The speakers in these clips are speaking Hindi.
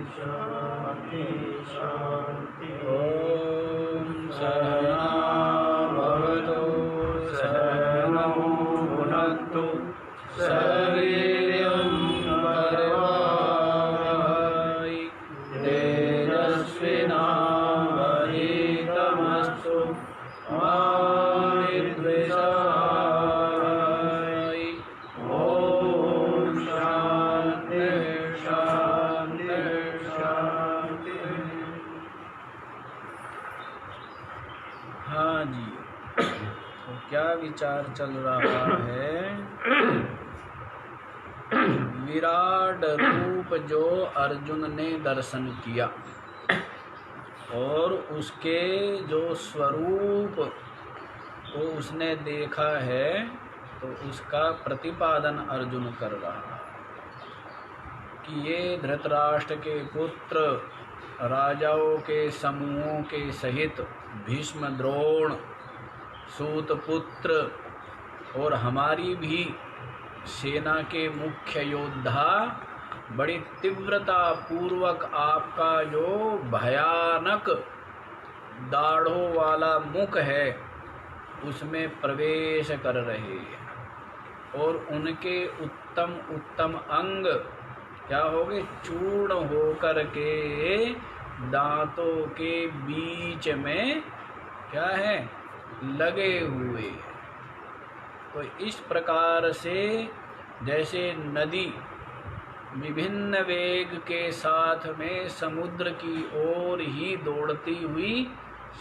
शांति शांति। ओम सहना भवतु सहनौ भुनक्तु सह वीर्यं करवावहै तेजस्विनावधीतमस्तु मा विद्विषावहै। ओम शांति शांति शांति। हाँ जी, तो क्या विचार चल रहा है? विराट रूप जो अर्जुन ने दर्शन किया और उसके जो स्वरूप को उसने देखा है, तो उसका प्रतिपादन अर्जुन कर रहा है कि ये धृतराष्ट्र के पुत्र राजाओं के समूहों के सहित भीष्म, द्रोण, सूत पुत्र और हमारी भी सेना के मुख्य योद्धा बड़ी तीव्रता पूर्वक आपका जो भयानक दाढ़ों वाला मुख है उसमें प्रवेश कर रहे हैं और उनके उत्तम उत्तम अंग क्या हो गए? चूर्ण होकर के दांतों के बीच में क्या है? लगे हुए। तो इस प्रकार से जैसे नदी विभिन्न वेग के साथ में समुद्र की ओर ही दौड़ती हुई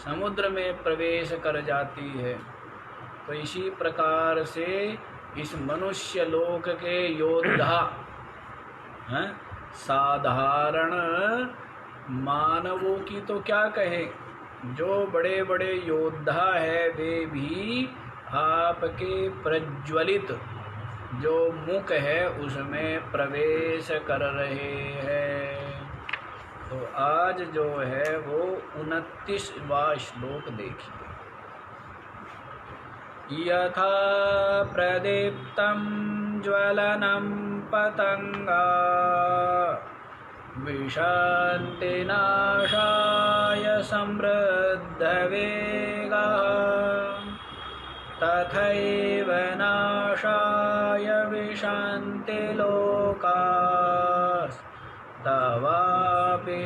समुद्र में प्रवेश कर जाती है, तो इसी प्रकार से इस मनुष्य लोक के योद्धा हैं, साधारण मानवों की तो क्या कहे, जो बड़े बड़े योद्धा है वे भी आपके प्रज्वलित जो मुख है उसमें प्रवेश कर रहे हैं। तो आज जो है वो 29वां श्लोक देखिए। यथा प्रदीप्तं ज्वलनं पतंगा विशन्ति नाशाय समृद्धवेगः तथैव नाशाय विशन्ति लोकास्तवापि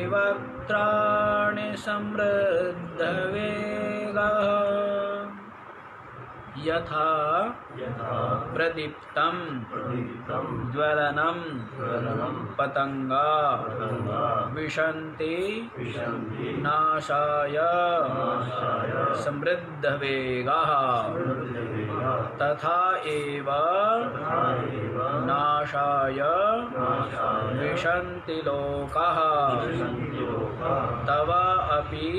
वक्त्राणि समृद्धवेगः। यथा प्रदीप्तं ज्वलनं पतंगा विशन्ति नाशाय समृद्धवेगः तथा एव नाशाय विशन्ति लोकाः तव अपि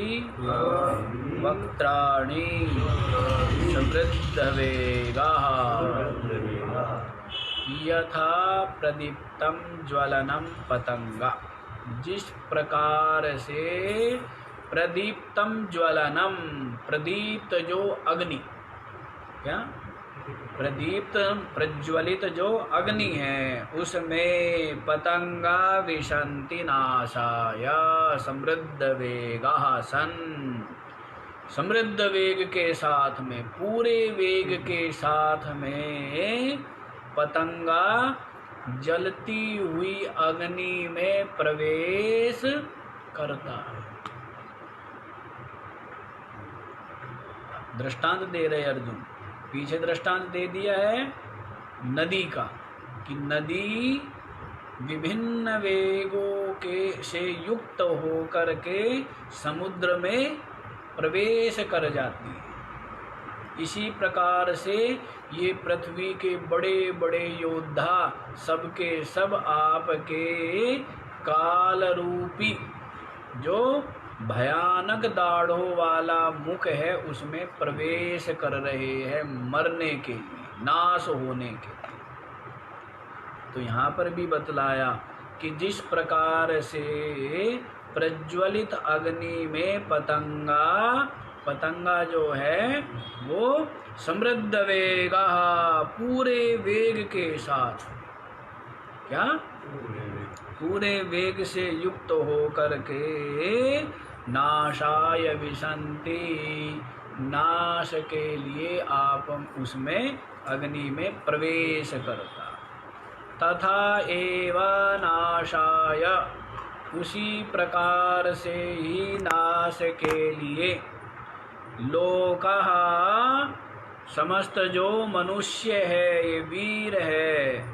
वक्त्राणि समृद्धवेगः। यथा प्रदीप्तं ज्वलनं पतंगा, जिस प्रकार से प्रदीप्तं ज्वलनम, प्रदीप्त जो अग्नि, क्या प्रदीप्त प्रज्वलित जो अग्नि है उसमें पतंगा विशन्ति नाशाय समृद्ध वेगः सन, समृद्ध वेग के साथ में, पूरे वेग के साथ में पतंगा जलती हुई अग्नि में प्रवेश करता है। दृष्टांत दे रहे अर्जुन, पीछे दृष्टांत दे दिया है नदी का कि नदी विभिन्न वेगों के से युक्त होकर के समुद्र में प्रवेश कर जाती है। इसी प्रकार से ये पृथ्वी के बड़े बड़े योद्धा सबके सब आपके काल रूपी जो भयानक दाढ़ों वाला मुख है उसमें प्रवेश कर रहे हैं मरने के लिए, नाश होने के लिए। तो यहाँ पर भी बतलाया कि जिस प्रकार से प्रज्वलित अग्नि में पतंगा जो है वो समृद्ध वेगा, पूरे वेग के साथ क्या? पूरे वेग से युक्त हो करके नाशाय विशन्ति, नाश के लिए आप उसमें अग्नि में प्रवेश करता। तथा एव नाशाय, उसी प्रकार से ही नाश के लिए लोकः, समस्त जो मनुष्य है, ये वीर है,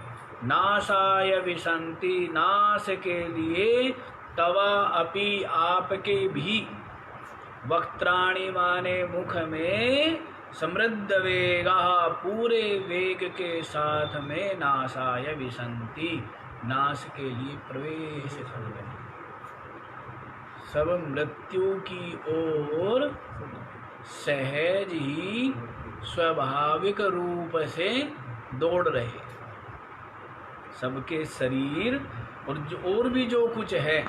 नाशाय विशन्ति, नाश के लिए तव अपि, आपके भी, वक्त्राणि माने मुख में, समृद्ध वेगा, पूरे वेग के साथ में नाशाय विशन्ति, नाश के लिए प्रवेश कर रहे, सब मृत्यु की ओर सहज ही स्वाभाविक रूप से दौड़ रहे। सबके शरीर और भी जो कुछ है,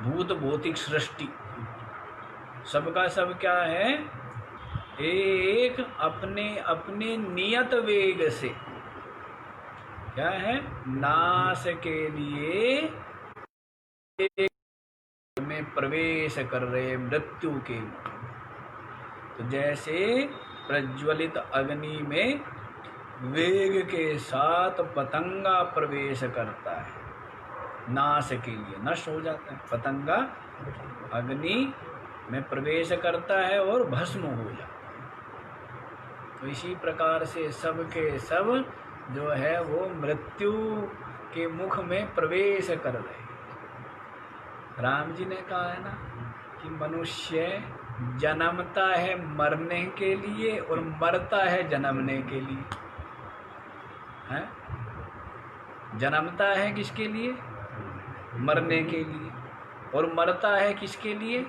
भूत भौतिक सृष्टि, सबका सब क्या है? एक अपने अपने नियत वेग से क्या है? नाश के लिए में प्रवेश कर रहे, मृत्यु के। तो जैसे प्रज्वलित अग्नि में वेग के साथ पतंगा प्रवेश करता है, नाश के लिए नष्ट हो जाता है। पतंगा अग्नि में प्रवेश करता है और भस्म हो जाता है। तो इसी प्रकार से सब के सब जो है वो मृत्यु के मुख में प्रवेश कर रहे। राम जी ने कहा है ना कि मनुष्य जन्मता है मरने के लिए और मरता है जन्मने के लिए। है? जन्मता है किसके लिए? मरने के लिए। और मरता है किसके लिए?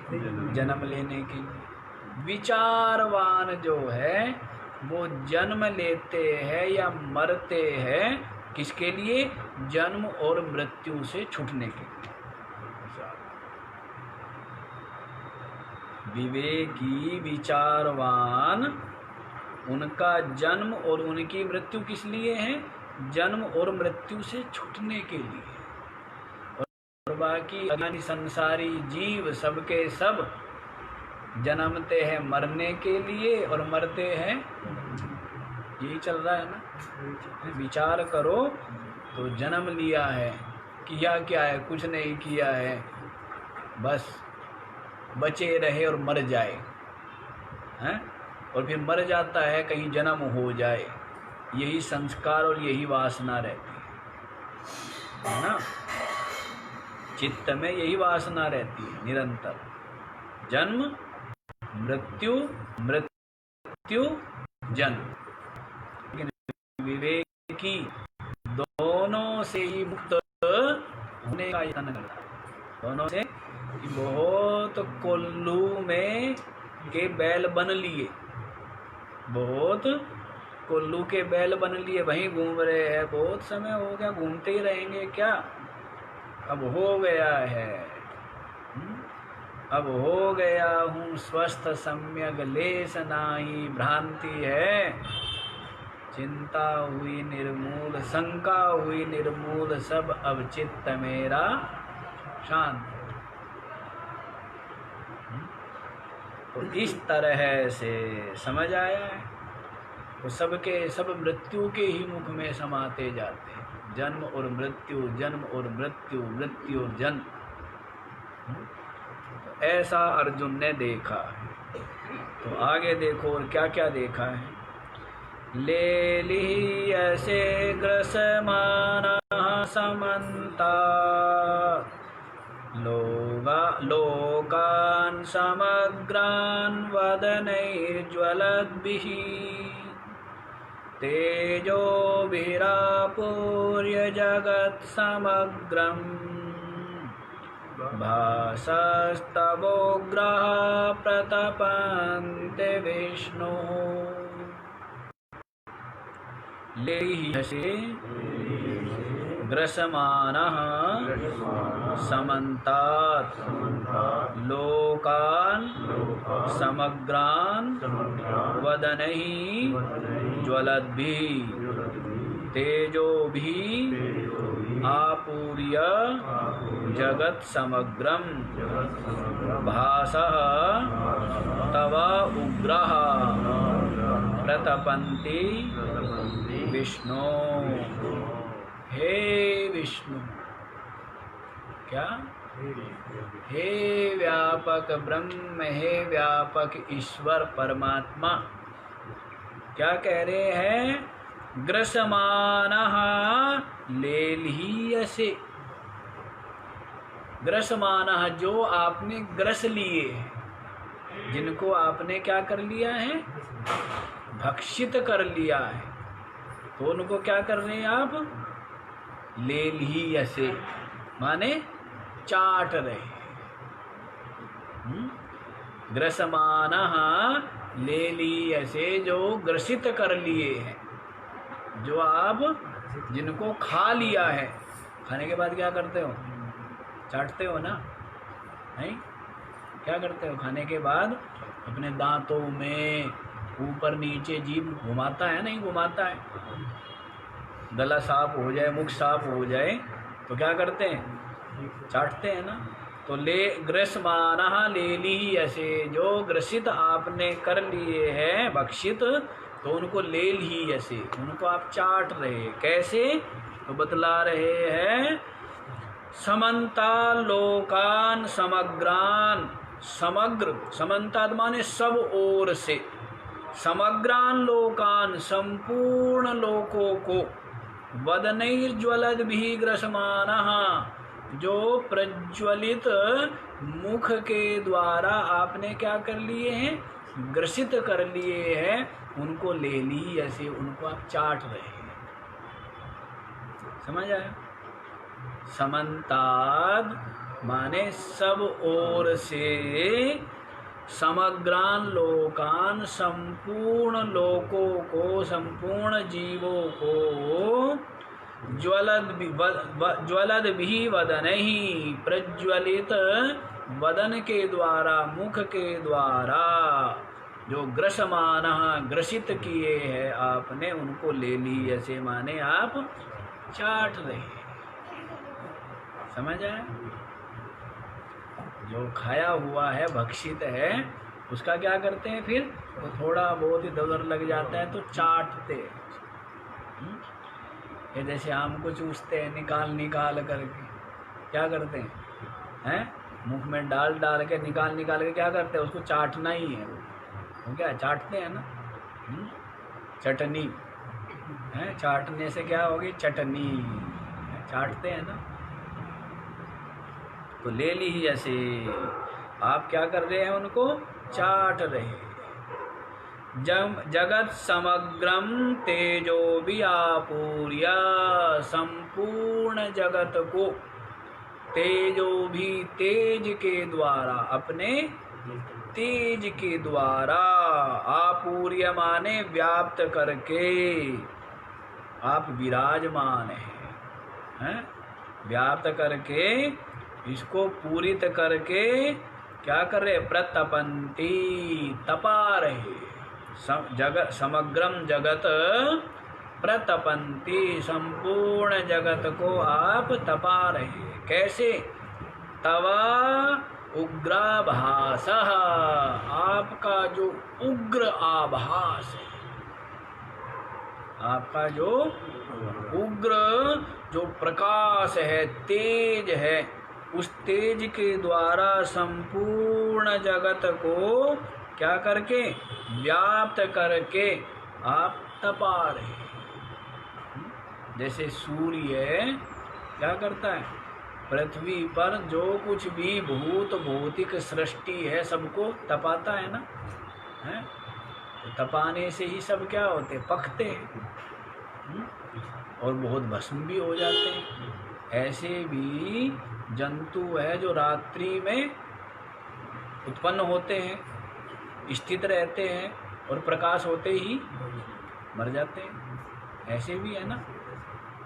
जन्म लेने के लिए। विचारवान जो है वो जन्म लेते हैं या मरते हैं किसके लिए? जन्म और मृत्यु से छूटने के लिए। विवेकी विचारवान, उनका जन्म और उनकी मृत्यु किस लिए है? जन्म और मृत्यु से छूटने के लिए। और बाकी अज्ञानी संसारी जीव सबके सब जन्मते हैं मरने के लिए और मरते हैं, यही चल रहा है ना। विचार करो तो जन्म लिया है, किया क्या है? कुछ नहीं किया है, बस बचे रहे और मर जाए हैं, और फिर मर जाता है, कहीं जन्म हो जाए। यही संस्कार और यही वासना रहती है ना। चित्त में यही वासना रहती है निरंतर, जन्म मृत्यु, मृत्यु जन्म। लेकिन विवेकी दोनों से ही मुक्त होने का यत्न करता है। दोनों से बहुत कोल्लू में के बैल बन लिए, बहुत कोल्लू के बैल बन लिए, वहीं घूम रहे हैं। बहुत समय हो गया, घूमते ही रहेंगे क्या? अब हो गया है, अब हो गया हूँ स्वस्थ, सम्यक लेस नाही भ्रांति है। चिंता हुई निर्मूल, शंका हुई निर्मूल, सब अब चित्त मेरा शांत। तो इस तरह से समझ आया है। तो सबके सब मृत्यु के ही मुख में समाते जाते हैं। जन्म और मृत्यु, जन्म और मृत्यु, मृत्यु और जन्म। तो ऐसा अर्जुन ने देखा है। तो आगे देखो और क्या क्या देखा है। ले ली ऐसे ग्रसमाना समन्ता, लोकान् समग्रान् वदनैर्ज्वलद्भिः, तेजोभिरापूर्य जगत्समग्रम्, भासस्तवोग्रः प्रतपन्ते विष्णु। लेहि ग्रसमानः समन्तात् लोकान् समग्रान् वदनैः ज्वलद्भिः तेजो भी आपूर्य जगत समग्रम भासः तव उग्रः प्रतपन्ति विष्णु। हे विष्णु, क्या? हे व्यापक ब्रह्म, हे व्यापक ईश्वर परमात्मा, क्या कह रहे हैं? ग्रसमानः लेलीयसे। ग्रसमानः, जो आपने ग्रस लिए, जिनको आपने क्या कर लिया है? भक्षित कर लिया है। तो उनको क्या कर रहे हैं आप? लेलीयसे माने चाट रहे। ग्रसमानः लेलीयसे, जो ग्रसित कर लिए हैं, जो आप जिनको खा लिया है। खाने के बाद क्या करते हो? चाटते हो ना? नहीं? क्या करते हो? खाने के बाद अपने दांतों में ऊपर नीचे जीभ घुमाता है, नहीं घुमाता है? गला साफ हो जाए, मुख साफ हो जाए तो क्या करते हैं? चाटते हैं ना। तो ले ग्रसमानः लेलीयसे, जो ग्रसित आपने कर लिए हैं भक्षित, तो उनको लेलीयसे, उनको आप चाट रहे। कैसे? तो बतला रहे हैं, समन्ता लोकान समग्रान, समग्र, समन्ता माने सब ओर से, समग्रान लोकान, संपूर्ण लोकों को, वदनैर्ज्वलद्भिः ग्रसमानः, जो प्रज्वलित मुख के द्वारा आपने क्या कर लिए हैं? ग्रसित कर लिए हैं, उनको ले ली, ऐसे उनको आप चाट रहे हैं। समझ आया? समन्ताद माने सब ओर से, समग्रान लोकान, संपूर्ण लोकों को, संपूर्ण जीवों को, ज्वलद भी वदन ही, प्रज्वलित वदन के द्वारा, मुख के द्वारा जो ग्रसमान, ग्रसित किए हैं आपने, उनको ले ली, ऐसे माने आप चाट रहे। समझ आए? जो खाया हुआ है, भक्षित है, उसका क्या करते हैं फिर? तो थोड़ा बहुत इधर लग जाता है तो चाटते हैं। ये जैसे आम को चूसते हैं, निकाल निकाल करके क्या करते हैं? हैं? मुख में डाल डाल के, निकाल निकाल के क्या करते हैं? उसको चाटना ही है। वो क्या चाटते हैं ना? चटनी है, चाटने से क्या होगी? चटनी। चाटते हैं ना? तो ले ली ही, ऐसे आप क्या कर रहे हैं? उनको चाट रहे। जगत समग्रम तेजो भी आपूर्य, संपूर्ण जगत को तेजो भी, तेज के द्वारा, अपने तेज के द्वारा, आपूर्य माने व्याप्त करके, आप विराजमान हैं, व्याप्त करके, इसको पूरित करके क्या कर रहे? प्रतपन्ति, तपा रहे। जगत समग्रम जगत प्रतपन्ति, संपूर्ण जगत को आप तपा रहे। कैसे? तव उग्राभासः, आपका जो उग्र आभास है, आपका जो उग्र जो प्रकाश है, तेज है, उस तेज के द्वारा संपूर्ण जगत को क्या करके? व्याप्त करके आप तपा रहे। जैसे सूर्य क्या करता है? पृथ्वी पर जो कुछ भी भूत भौतिक सृष्टि है, सबको तपाता है ना? है? तो तपाने से ही सब क्या होते? पकते हैं और बहुत भस्म भी हो जाते हैं। ऐसे भी जंतु है जो रात्रि में उत्पन्न होते हैं, स्थित रहते हैं, और प्रकाश होते ही मर जाते हैं। ऐसे भी है ना?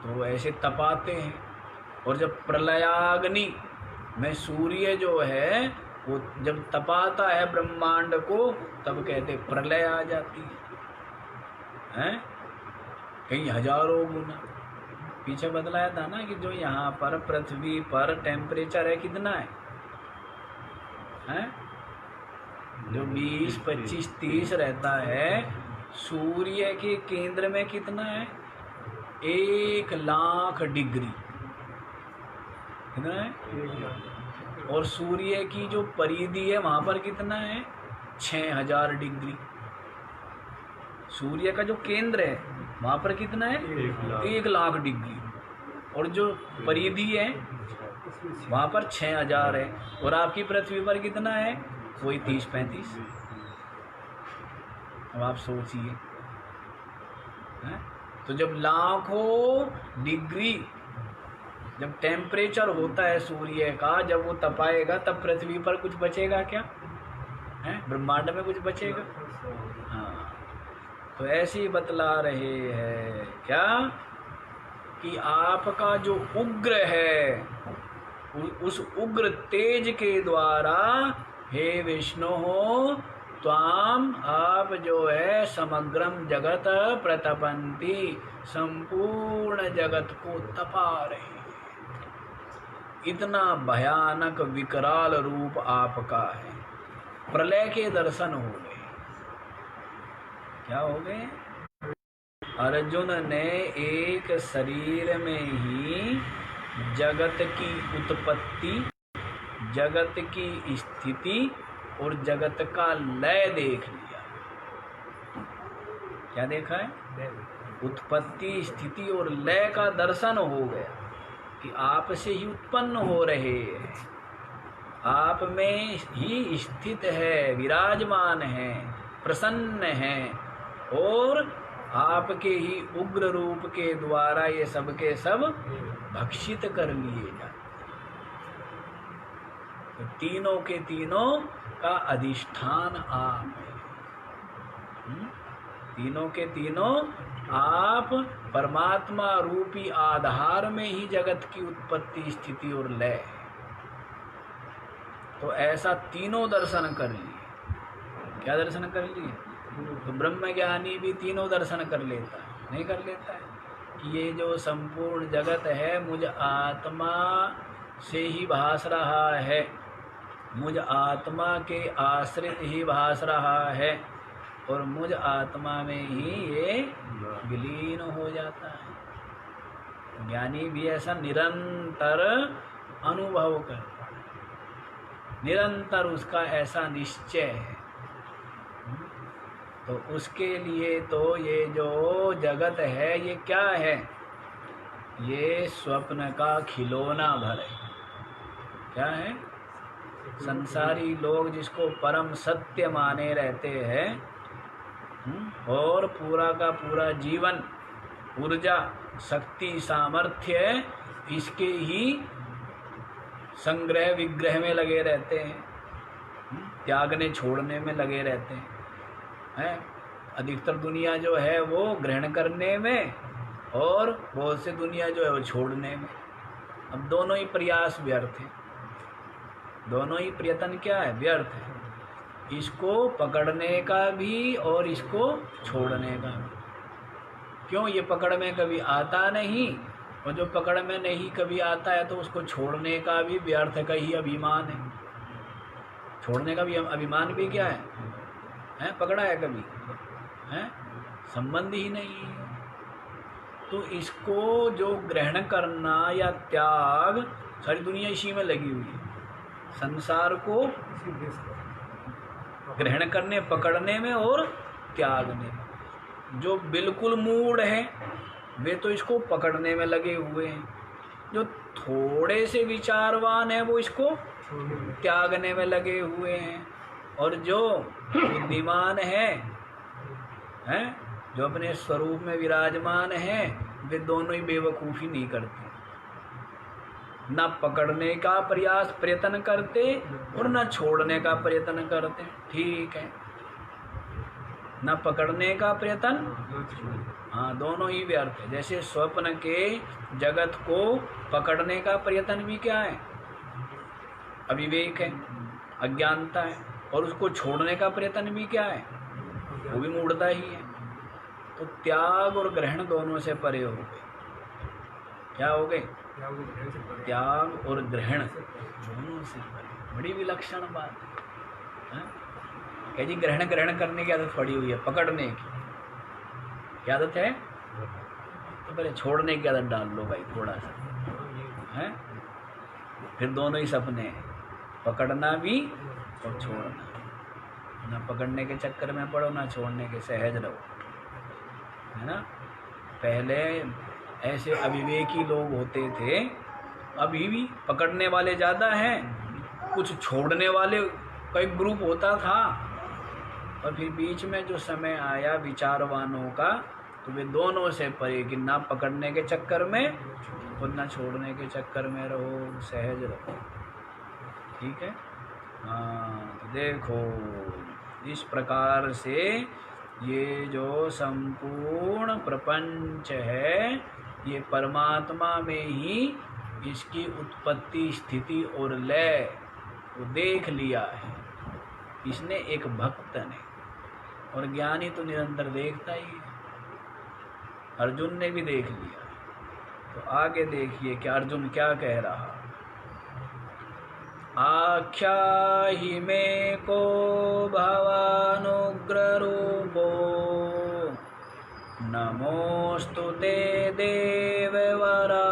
तो ऐसे तपाते हैं। और जब प्रलयाग्नि में सूर्य जो है वो जब तपाता है ब्रह्मांड को, तब कहते प्रलय आ जाती है। कहीं हजारों गुना। पीछे बतलाया था ना कि जो यहाँ पर पृथ्वी पर टेम्परेचर है कितना है, हैं? जो 20, 25, 30 रहता है, सूर्य के केंद्र में कितना है, 1,00,000 डिग्री। कितना है? और सूर्य की जो परिधि है वहां पर कितना है, 6,000 डिग्री। सूर्य का जो केंद्र है वहां पर कितना है, 1,00,000 डिग्री। और जो परिधि है वहां पर 6,000 है। और आपकी पृथ्वी पर कितना है, कोई 30-35। अब आप सोचिए, तो जब लाखों डिग्री जब टेम्परेचर होता है सूर्य का, जब वो तपाएगा तब पृथ्वी पर कुछ बचेगा क्या, है ब्रह्मांड में कुछ बचेगा? हाँ, तो ऐसे ही बतला रहे हैं क्या कि आपका जो उग्र है, उस उग्र तेज के द्वारा हे विष्णु हो त्वाम, आप जो है समग्रम जगत प्रतपंती, संपूर्ण जगत को तपा रहे। इतना भयानक विकराल रूप आपका है। प्रलय के दर्शन हो गए। क्या हो गए? अर्जुन ने एक शरीर में ही जगत की उत्पत्ति, जगत की स्थिति और जगत का लय देख लिया। क्या देखा है? उत्पत्ति, स्थिति और लय का दर्शन हो गया कि आप से ही उत्पन्न हो रहे हैं, आप में ही स्थित है, विराजमान है, प्रसन्न है, और आपके ही उग्र रूप के द्वारा ये सब के सब भक्षित कर लिए जाते। तो तीनों के तीनों का अधिष्ठान आप है। तीनों के तीनों आप परमात्मा रूपी आधार में ही जगत की उत्पत्ति, स्थिति और लय है। तो ऐसा तीनों दर्शन कर लिए। क्या दर्शन कर लिए? तो ब्रह्म ज्ञानी भी तीनों दर्शन कर लेता है, नहीं कर लेता है कि ये जो संपूर्ण जगत है मुझ आत्मा से ही भास रहा है, मुझ आत्मा के आश्रित ही भास रहा है, और मुझ आत्मा में ही ये विलीन हो जाता है। ज्ञानी भी ऐसा निरंतर अनुभव करता है, निरंतर उसका ऐसा निश्चय है। तो उसके लिए तो ये जो जगत है ये क्या है? ये स्वप्न का खिलौना भर है। क्या है? संसारी लोग जिसको परम सत्य माने रहते हैं, और पूरा का पूरा जीवन, ऊर्जा, शक्ति, सामर्थ्य इसके ही संग्रह विग्रह में लगे रहते हैं, त्यागने छोड़ने में लगे रहते हैं। अधिकतर दुनिया जो है वो ग्रहण करने में, और बहुत से दुनिया जो है वो छोड़ने में। अब दोनों ही प्रयास व्यर्थ है, दोनों ही प्रयत्न क्या है? व्यर्थ है। इसको पकड़ने का भी और इसको छोड़ने का भी। क्यों? ये पकड़ में कभी आता नहीं, और जो पकड़ में नहीं कभी आता है तो उसको छोड़ने का भी व्यर्थ का ही अभिमान है। छोड़ने का भी अभिमान भी क्या है? पकड़ा है कभी? संबंध ही नहीं है। तो इसको जो ग्रहण करना या त्याग, सारी दुनिया इसी में लगी हुई है। संसार को ग्रहण करने, पकड़ने में और त्यागने में। जो बिल्कुल मूढ़ है वे तो इसको पकड़ने में लगे हुए हैं, जो थोड़े से विचारवान है वो इसको त्यागने में लगे हुए हैं, और जो बुद्धिमान है, जो अपने स्वरूप में विराजमान है, वे दोनों ही बेवकूफ़ी नहीं करते। न पकड़ने का प्रयत्न करते और न छोड़ने का प्रयत्न करते। ठीक है, न पकड़ने का प्रयत्न, हाँ, दोनों ही व्यर्थ है। जैसे स्वप्न के जगत को पकड़ने का प्रयत्न भी क्या है? अविवेक है, अज्ञानता है। और उसको छोड़ने का प्रयत्न भी क्या है? वो भी मूढ़ता ही है। तो त्याग और ग्रहण दोनों से परे हो गए। क्या हो गए? त्याग और ग्रहण दोनों से परे। बड़ी विलक्षण बात है। क्या जी, ग्रहण करने की आदत पड़ी हुई है, पकड़ने की क्या आदत है, तो पहले छोड़ने की आदत डाल लो भाई थोड़ा सा, है? फिर दोनों ही सपने हैं, पकड़ना भी और छोड़ना। ना पकड़ने के चक्कर में पड़ो, ना छोड़ने के, सहज रहो, है ना। पहले ऐसे अविवेकी लोग होते थे, अभी भी पकड़ने वाले ज़्यादा हैं, कुछ छोड़ने वाले का एक ग्रुप होता था। और फिर बीच में जो समय आया विचारवानों का, तो वे दोनों से परे कि ना पकड़ने के चक्कर में और ना छोड़ने के चक्कर में रहो, सहज रहो। ठीक है। हाँ, तो देखो इस प्रकार से ये जो संपूर्ण प्रपंच है, ये परमात्मा में ही इसकी उत्पत्ति, स्थिति और लय को देख लिया है इसने, एक भक्त ने। और ज्ञानी तो निरंतर देखता ही है। अर्जुन ने भी देख लिया। तो आगे देखिए कि अर्जुन क्या कह रहा। आख्याहि मे को भवानुग्र रूपो, नमोस्तु ते देववरा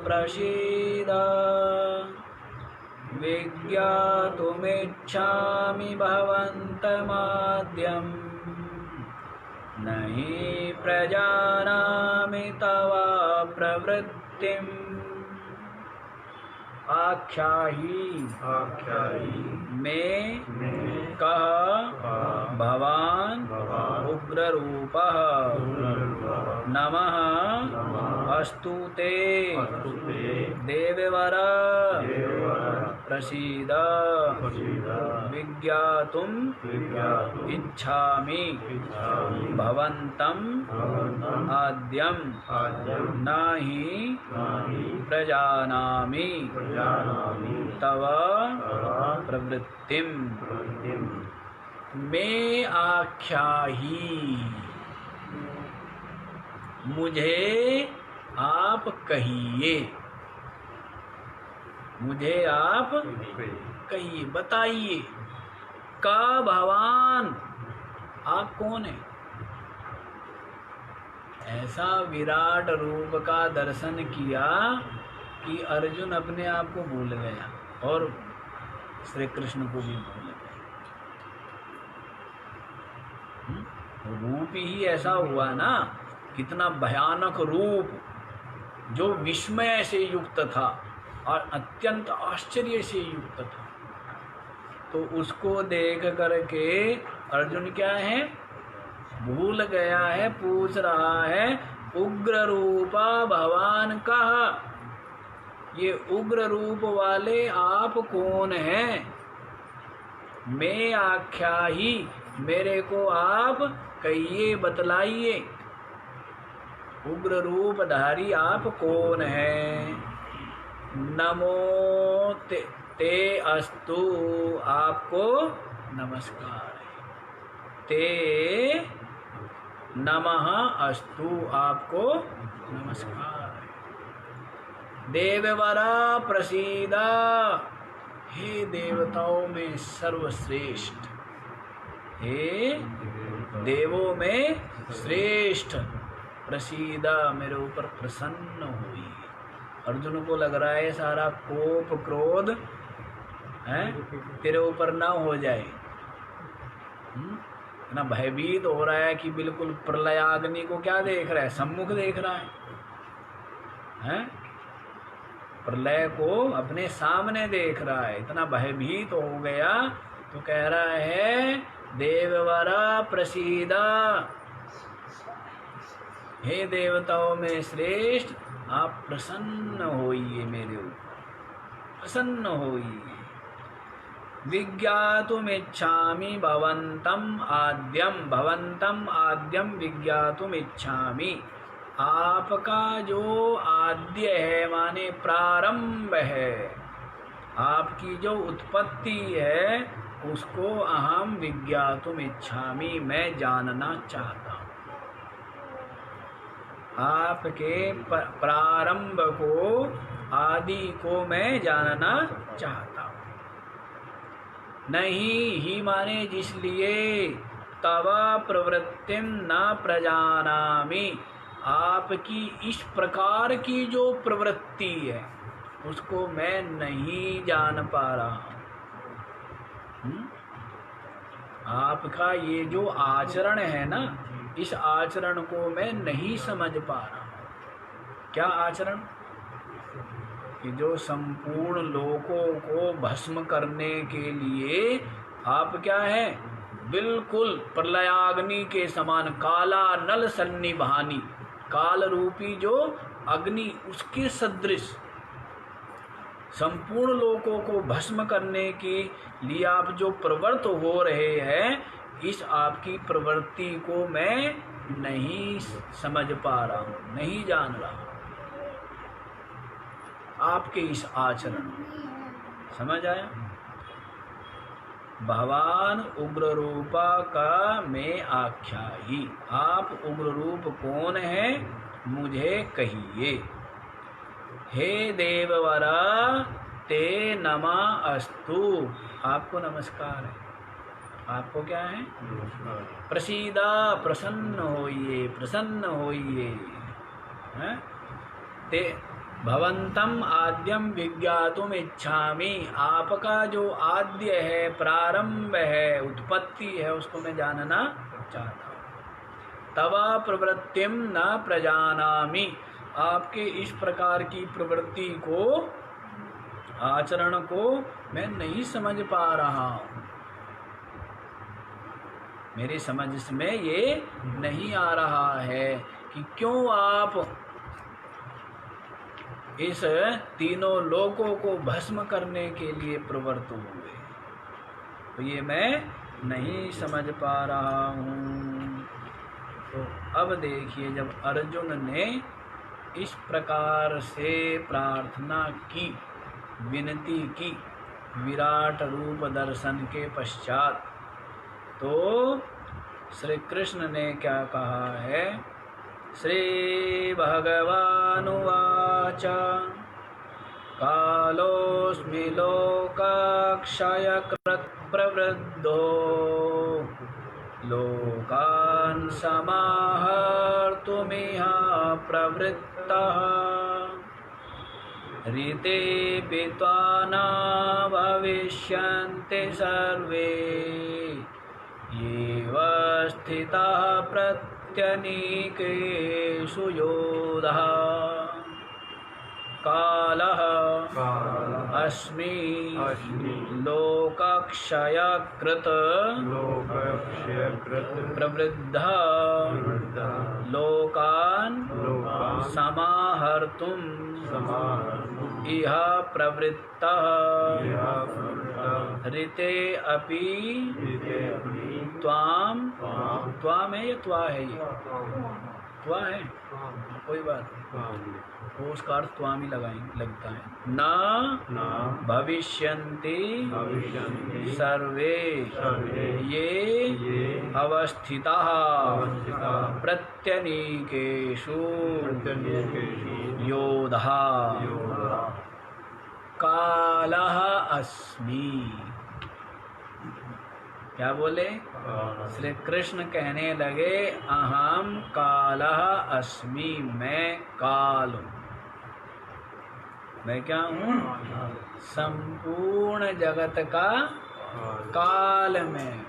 प्रसीद, विज्ञातुमिच्छामि भवन्तमाद्यं, नहि प्रजानामि तव प्रवृत्तिम्। आख्याहि में कह भवान उग्ररूपः, नमः अस्तु ते देववर प्रसीद, विज्ञातुम् इच्छामि भवन्तं आद्यं, नहि प्रजानामि तव प्रवृत्तिम्। मैं आख्याहि, मुझे आप कहिए, मुझे आप कहिए, बताइए। का भवान, आप कौन है? ऐसा विराट रूप का दर्शन किया कि अर्जुन अपने आप को भूल गया और श्री कृष्ण को भी भूल गया। रूप ही ऐसा हुआ ना, कितना भयानक रूप, जो विस्मय से युक्त था और अत्यंत आश्चर्य से युक्त था। तो उसको देख करके अर्जुन क्या है, भूल गया है, पूछ रहा है उग्र रूपा भवान कह, ये उग्र रूप वाले आप कौन हैं? मैं आख्याहि, मेरे को आप कहिए, बतलाइए, उग्र रूपधारी आप कौन हैं? नमो ते अस्तु, आपको नमस्कार है। ते नमः अस्तु, आपको नमस्कार है। देववरा प्रसीदा, हे देवताओं में सर्वश्रेष्ठ, हे देवों में श्रेष्ठ, प्रसीदा, मेरे ऊपर प्रसन्न हुई। अर्जुन को लग रहा है सारा कोप क्रोध है तेरे ऊपर ना हो जाए, ना भयभीत हो रहा है कि बिल्कुल प्रलयाग्नि को क्या देख रहा है, सम्मुख देख रहा है? प्रलय को अपने सामने देख रहा है, इतना भयभीत हो गया। तो कह रहा है देववरा प्रसीदा, हे देवताओं में श्रेष्ठ, आप प्रसन्न होइए, मेरे ऊपर प्रसन्न होइए। विज्ञातुमिच्छामि भवन्तं आद्यं, भवन्तं आद्यं विज्ञातुमिच्छामि, आपका जो आद्य है माने प्रारंभ है, आपकी जो उत्पत्ति है उसको अहम विज्ञातुमिच्छामि, मैं जानना चाहता हूँ। आपके प्रारंभ को, आदि को मैं जानना चाहता हूँ। नहीं ही माने जिसलिए तव प्रवृत्तिम न प्रजानामि, आपकी इस प्रकार की जो प्रवृत्ति है उसको मैं नहीं जान पा रहा हूँ। आपका ये जो आचरण है ना, इस आचरण को मैं नहीं समझ पा रहा हूँ। क्या आचरण? कि जो संपूर्ण लोकों को भस्म करने के लिए आप क्या है, बिल्कुल प्रलयाग्नि के समान, काला नल सन्निभानी, काल रूपी जो अग्नि उसके सदृश संपूर्ण लोकों को भस्म करने के लिए आप जो प्रवृत्त हो रहे हैं, इस आपकी प्रवृत्ति को मैं नहीं समझ पा रहा हूँ, नहीं जान रहा हूँ। आपके इस आचरण समझ आया? भगवान उग्र रूपा का मैं आख्यायी, आप उग्र रूप कौन है मुझे कहिए। हे देववरा ते नमा अस्तु, आपको नमस्कार है। आपको क्या है? प्रसीदा, प्रसन्न होइए, प्रसन्न होइए। ते भवंतम आद्यम विज्ञातुम इच्छामि, आपका जो आद्य है, प्रारंभ है, उत्पत्ति है, उसको मैं जानना चाहता हूँ। तवा प्रवृत्तिम न प्रजानामि, आपके इस प्रकार की प्रवृत्ति को, आचरण को मैं नहीं समझ पा रहा हूँ। मेरी समझ में ये नहीं आ रहा है कि क्यों आप इस तीनों लोकों को भस्म करने के लिए प्रवृत्त हुए, तो ये मैं नहीं समझ पा रहा हूँ। तो अब देखिए, जब अर्जुन ने इस प्रकार से प्रार्थना की, विनती की विराट रूप दर्शन के पश्चात, तो श्री कृष्ण ने क्या कहा है? श्री भगवानुवाच कालोऽस्मि लोकक्षयकृत् प्रवृद्धो लोकान् समाहर्तुमिह प्रवृत्तः ऋते पित्वा न भविष्यन्ति सर्वे येव स्थितः प्रत्यनीकेषु योधः कालः अस्मि लोकक्षयकृत् प्रवृद्धः लोकान् समाहर्तुम् इह प्रवृत्तः ऋते अपि त्वाम, त्वाम है या त्वा है? ये त्वा है, कोई बात नहीं, वो उसका अर्थ त्वाम ही लगाएंगे, लगता है। न भविष्यन्ति सर्वे ये अवस्थिताः प्रत्यनीकेषु योधः कालः अस्मि। क्या बोले? श्री कृष्ण कहने लगे, अहम कालः अस्मि, मैं काल हूँ। मैं क्या हूँ? संपूर्ण जगत का काल में।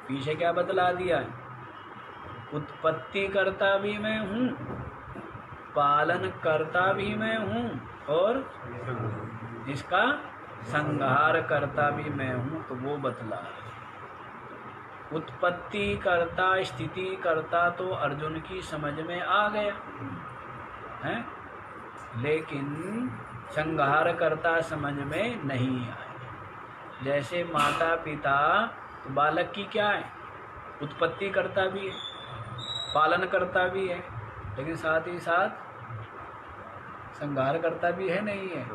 पीछे क्या बतला दिया? उत्पत्ति करता भी मैं हूँ, पालन करता भी मैं हूँ, और इसका संहार करता भी मैं हूँ। तो वो बतला, उत्पत्ति करता, स्थिति करता तो अर्जुन की समझ में आ गया है, लेकिन संहार करता समझ में नहीं आया। जैसे माता पिता तो बालक की क्या है? उत्पत्ति करता भी है, पालन करता भी है, लेकिन साथ ही साथ संहार करता भी है, नहीं है?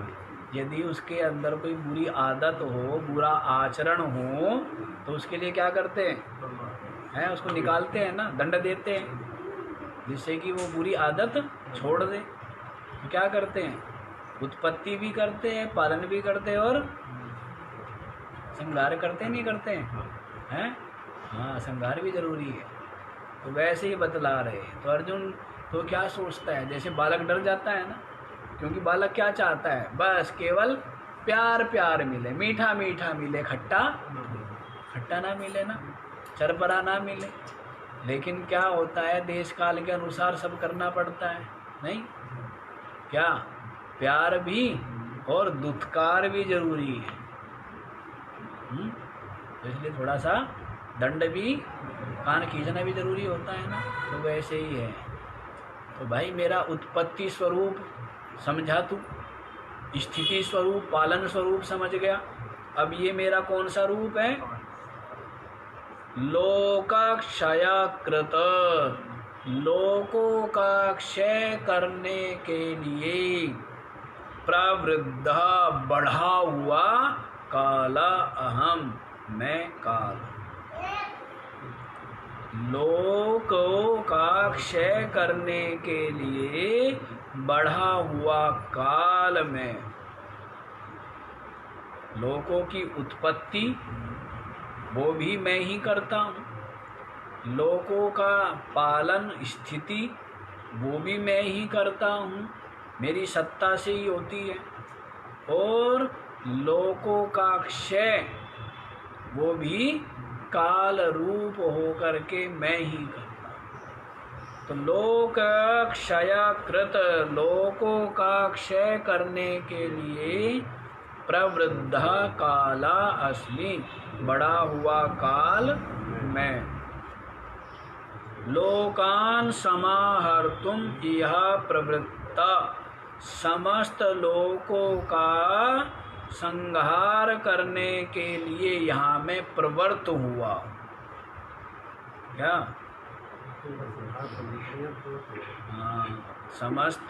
यदि उसके अंदर कोई बुरी आदत हो, बुरा आचरण हो, तो उसके लिए क्या करते हैं? है, उसको निकालते हैं ना, दंड देते हैं जिससे कि वो बुरी आदत छोड़ दे। तो क्या करते हैं, उत्पत्ति भी करते हैं, पालन भी करते हैं और संहार करते नहीं करते हैं? हाँ, संहार भी जरूरी है। तो वैसे ही बतला रहे। तो अर्जुन तो क्या सोचता है, जैसे बालक डर जाता है ना, क्योंकि बालक क्या चाहता है, बस केवल प्यार प्यार मिले, मीठा मीठा मिले, खट्टा खट्टा ना मिले ना, चरपरा ना मिले। लेकिन क्या होता है, देश काल के अनुसार सब करना पड़ता है, नहीं क्या? प्यार भी और दुत्कार भी जरूरी है। तो इसलिए थोड़ा सा दंड भी, कान खींचना भी जरूरी होता है ना। तो वैसे ही है। तो भाई मेरा उत्पत्ति स्वरूप समझा तू, स्थिति स्वरूप, पालन स्वरूप समझ गया। अब ये मेरा कौन सा रूप है? लोकक्षयकृत, लोकों का क्षय करने के लिए प्रवृद्ध, बढ़ा हुआ, काला अहम, मैं काल। लोकों का क्षय करने के लिए बढ़ा हुआ काल में, लोकों की उत्पत्ति वो भी मैं ही करता हूँ, लोकों का पालन स्थिति वो भी मैं ही करता हूँ, मेरी सत्ता से ही होती है। और लोकों का क्षय वो भी काल रूप होकर के मैं ही करता हूँ। तो लोक क्षयकृत, लोकों का क्षय करने के लिए प्रवृद्ध काला अस्मि, बड़ा हुआ काल मैं। लोकान समाहर्तुम इह प्रवृत्ता, समस्त लोकों का संहार करने के लिए यहाँ मैं प्रवृत्त हुआ। क्या? हाँ, समस्त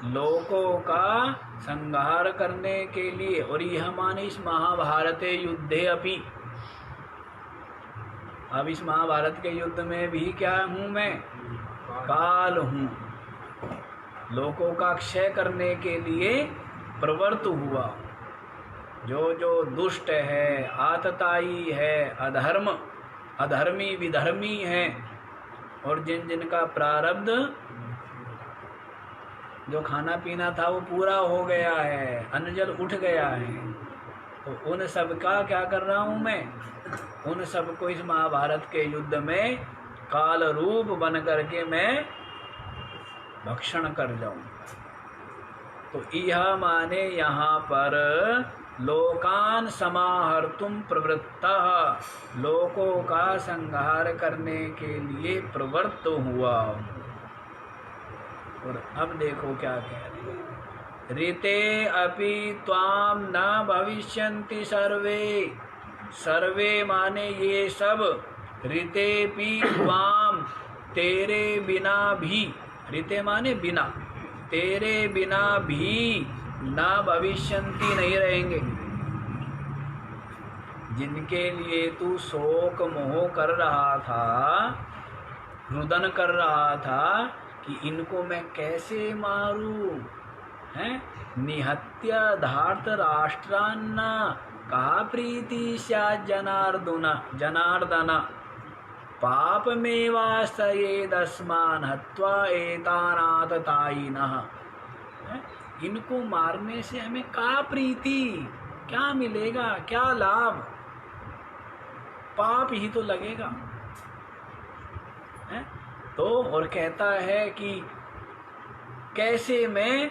लोकों का संहार करने के लिए। और यह माने इस महाभारत युद्धे अपि, अब इस महाभारत के युद्ध में भी क्या हूँ मैं? काल हूँ। लोकों का क्षय करने के लिए प्रवृत्त हुआ। जो जो दुष्ट है, आतताई है, अधर्म अधर्मी विधर्मी है, और जिन जिन का प्रारब्ध जो खाना पीना था वो पूरा हो गया है, अन्न जल उठ गया है, तो उन सब का क्या कर रहा हूँ मैं? उन सब को इस महाभारत के युद्ध में काल रूप बन करके मैं भक्षण कर जाऊँ। तो यह माने यहाँ पर लोकान समाहर्तुम प्रवृत्तः, लोकों का संहार करने के लिए प्रवृत्त हुआ। और अब देखो क्या कह रहे, ऋते अपि त्वाम न भविष्यन्ति सर्वे, सर्वे माने ये सब, ऋतेपि त्वाम तेरे बिना भी, ऋते माने बिना, तेरे बिना भी ना भविष्यन्ति नहीं रहेंगे। जिनके लिए तू शोक मोह कर रहा था, रुदन कर रहा था कि इनको मैं कैसे मारूं, हैं? निहत्य धार्त राष्ट्रान्न कहा प्रीति स्यात् जनार्दन, पाप में वास्तयेदस्मान् हत्वा एतानाततायिनः। इनको मारने से हमें क्या प्रीति, क्या मिलेगा, क्या लाभ? पाप ही तो लगेगा, है? तो और कहता है कि कैसे मैं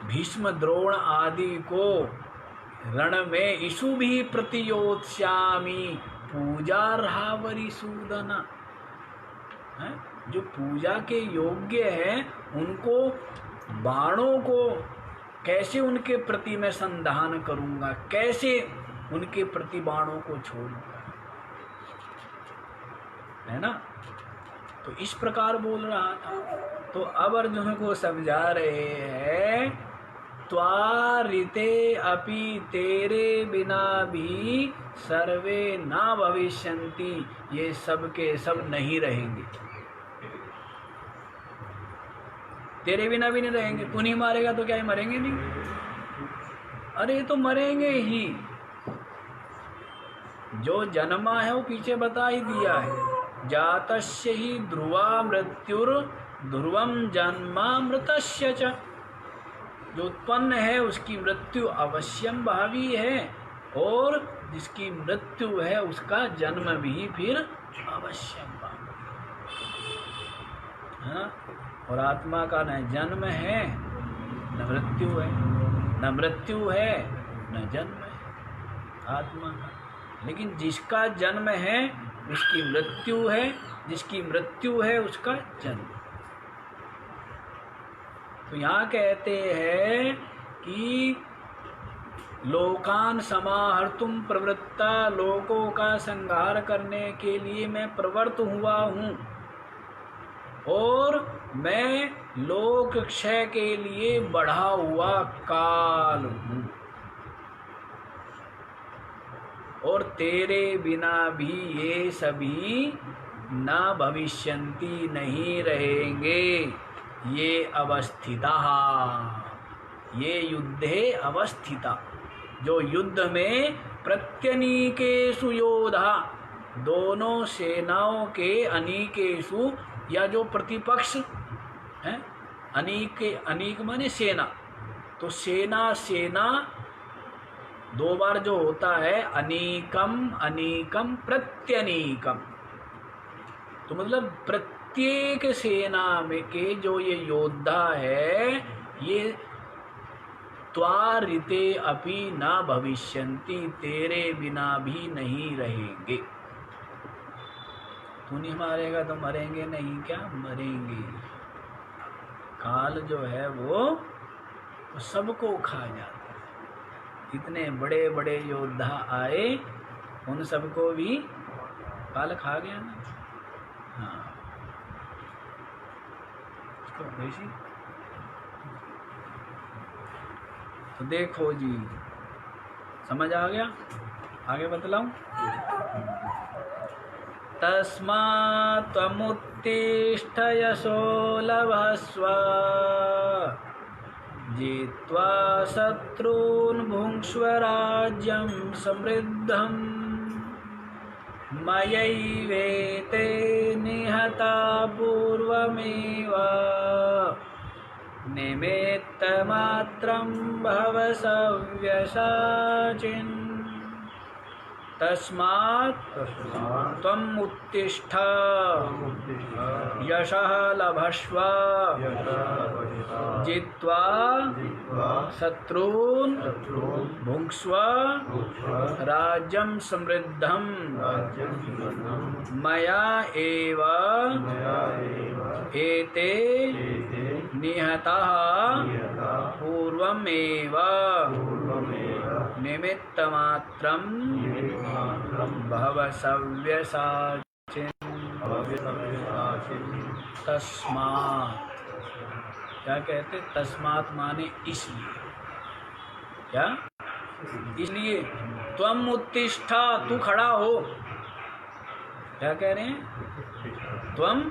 भीष्म द्रोण आदि को रण में इषु भी प्रतियोत्स्यामि पूजार्हावरि सूदन, जो पूजा के योग्य हैं उनको, बाणों को कैसे उनके प्रति मैं संधान करूंगा, कैसे उनके प्रति बाणों को छोड़ूंगा, है ना? तो इस प्रकार बोल रहा था। तो अब अर्जुन को समझा रहे हैं त्वारिते अपि तेरे बिना भी सर्वे ना भविष्यन्ति, ये सब के सब नहीं रहेंगे, तेरे बिना भी नहीं रहेंगे। तू नहीं मारेगा तो क्या ये मरेंगे नहीं? अरे ये तो मरेंगे ही, जो जन्मा है वो पीछे बता ही दिया है। जातस्य ही ध्रुवा मृत्युर ध्रुवम जन्मामृतस्य च, जो उत्पन्न है उसकी मृत्यु अवश्यम भावी है, और जिसकी मृत्यु है उसका जन्म भी फिर अवश्यम भावी है। और आत्मा का न जन्म है न मृत्यु है, न मृत्यु है न जन्म है आत्मा का। लेकिन जिसका जन्म है उसकी मृत्यु है, जिसकी मृत्यु है उसका जन्म। तो यहाँ कहते हैं कि लोकान समाहर्तुम प्रवृत्ता, लोकों का संहार करने के लिए मैं प्रवृत्त हुआ हूँ, और मैं लोक क्षय के लिए बढ़ा हुआ काल हूँ, और तेरे बिना भी ये सभी न भविष्यन्ति, नहीं रहेंगे। ये अवस्थिता, ये युद्धे अवस्थिता, जो युद्ध में प्रत्यनीकेषु योधा, दोनों सेनाओं के अनीकेषु, या जो प्रतिपक्ष है, अनीक माने सेना, तो सेना दो बार जो होता है, अनीकम प्रत्यनीकम, तो मतलब प्रत्येक सेना में के जो ये योद्धा है, ये त्वारिते अपि न भविष्यन्ति, तेरे बिना भी नहीं रहेंगे। तू नहीं मारेगा तो मरेंगे नहीं क्या? मरेंगे। काल जो है वो सबको खा जाता है। इतने बड़े बड़े योद्धा आए, उन सबको भी काल खा गया ना। हाँ, तो देखो जी, समझ आ गया? आगे बतलाऊं? तस्मात् त्वमुत्तिष्ठ यशो लभस्व, जित्वा शत्रून् भुङ्क्ष्व राज्यं समृद्धम्, मयैवेते निहता पूर्वमेव, निमित्तमात्रं भव सव्यसाचिन्। तस्मात् त्वम् उत्तिष्ठ यशः लभस्व, जित्वा शत्रून् भुङ्क्ष्व राज्यं समृद्धं, मया एव एते निहताः पूर्वमेव, निमित्तमात्रं भव सव्यसाचिन्। तस्मात्, क्या कहते? तस्मात् माने इसलिए। क्या? इसलिए। त्वम् उत्तिष्ठ, तू खड़ा हो। क्या कह रहे हैं? त्वम्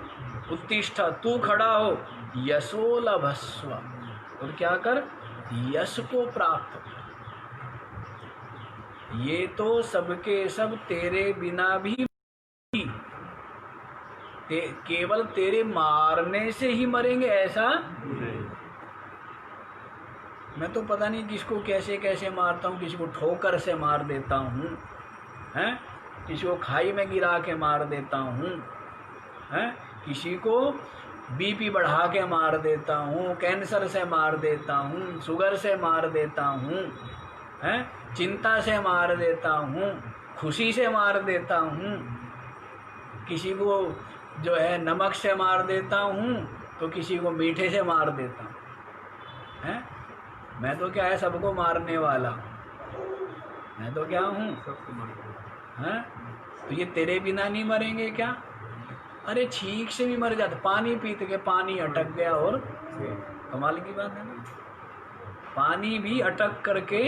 उत्तिष्ठ, तू खड़ा हो। यशो लभस्व, और क्या कर? यश को प्राप्त कर। ये तो सबके सब तेरे बिना भी केवल तेरे मारने से ही मरेंगे, ऐसा मैं तो पता नहीं किसको कैसे कैसे मारता हूँ। किसी को ठोकर से मार देता हूँ, हैं? किसी को खाई में गिरा के मार देता हूँ, हैं? किसी को बीपी बढ़ा के मार देता हूँ, कैंसर से मार देता हूँ, शुगर से मार देता हूँ, हैं? चिंता से मार देता हूँ, खुशी से मार देता हूँ, किसी को जो है नमक से मार देता हूँ, तो किसी को मीठे से मार देता हूँ, हैं? मैं तो क्या है, सबको मारने वाला हूँ। मैं तो क्या हूँ? हैं? तो ये तेरे बिना नहीं मरेंगे क्या? अरे छींक से भी मर जाते, पानी पीते के पानी अटक गया, और कमाल की बात है ना। पानी भी अटक करके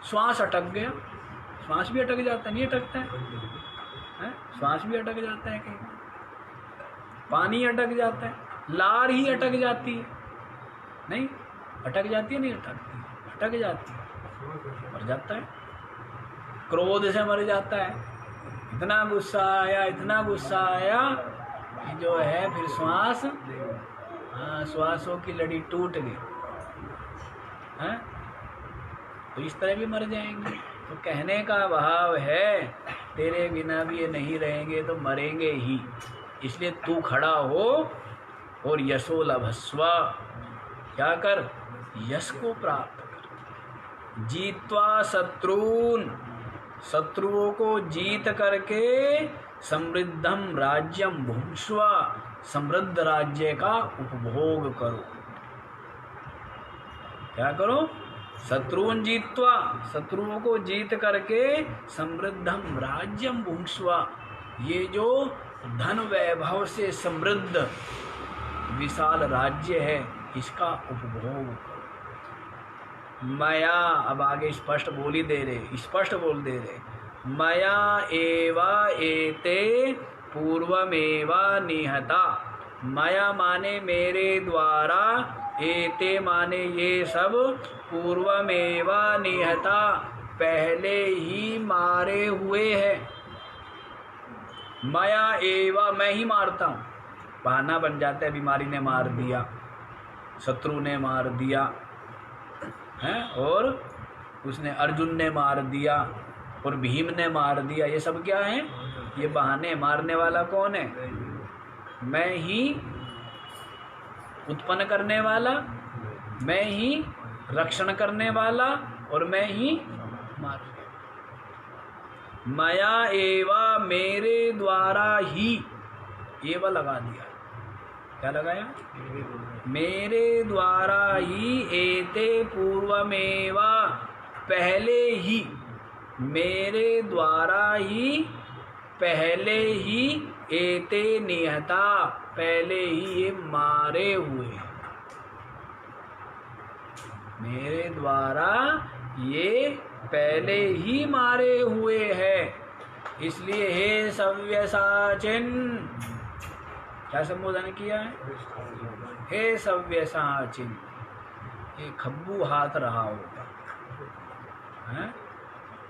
श्वास अटक गया, श्वास भी अटक जाता है, नहीं अटकता है? श्वास भी अटक जाता है, कहीं पानी अटक जाता है, लार ही अटक जाती है, नहीं अटक जाती है, नहीं अटकती, अटक जाती है, मर जाता है, क्रोध से मर जाता है। इतना गुस्सा आया, इतना गुस्सा आया कि जो है फिर श्वास, श्वासों की लड़ी टूट गई, हैं? तो इस तरह भी मर जाएंगे। तो कहने का भाव है तेरे बिना भी ये नहीं रहेंगे तो मरेंगे ही, इसलिए तू खड़ा हो और यशो लभस्व, क्या कर, यश को प्राप्त कर। जीत्वा शत्रून, शत्रुओं को जीत करके समृद्धम राज्यम भुंक्ष्व, समृद्ध राज्य का उपभोग करो। क्या करो? शत्रुन जीत्वा, शत्रुओं को जीत करके समृद्धम राज्यम भुंक्ष्व, ये जो धन वैभव से समृद्ध विशाल राज्य है इसका उपभोग करो। मया, अब आगे स्पष्ट बोल ही दे रहे, स्पष्ट बोल दे रहे, मया एवा एते पूर्वमेवा निहता। मया माने मेरे द्वारा, एते माने ये सब, पूर्वमेवा निहता पहले ही मारे हुए हैं। मया एवा, मैं ही मारता हूँ, बहाना बन जाता है, बीमारी ने मार दिया, शत्रु ने मार दिया हैं, और उसने अर्जुन ने मार दिया और भीम ने मार दिया, ये सब क्या है? ये बहाने। मारने वाला कौन है? मैं ही उत्पन्न करने वाला, मैं ही रक्षण करने वाला और मैं ही मार। मया एवा, मेरे द्वारा ही, एवा लगा दिया, क्या लगाया? मेरे द्वारा ही, एते पूर्वमेवा पहले ही, मेरे द्वारा ही पहले ही, एते निहता पहले ही ये मारे हुए, मेरे द्वारा ये पहले ही मारे हुए हैं। इसलिए हे सव्यसाचिन, क्या संबोधन किया है? हे सव्यसाचिन, ये खब्बू हाथ रहा होगा, हैं?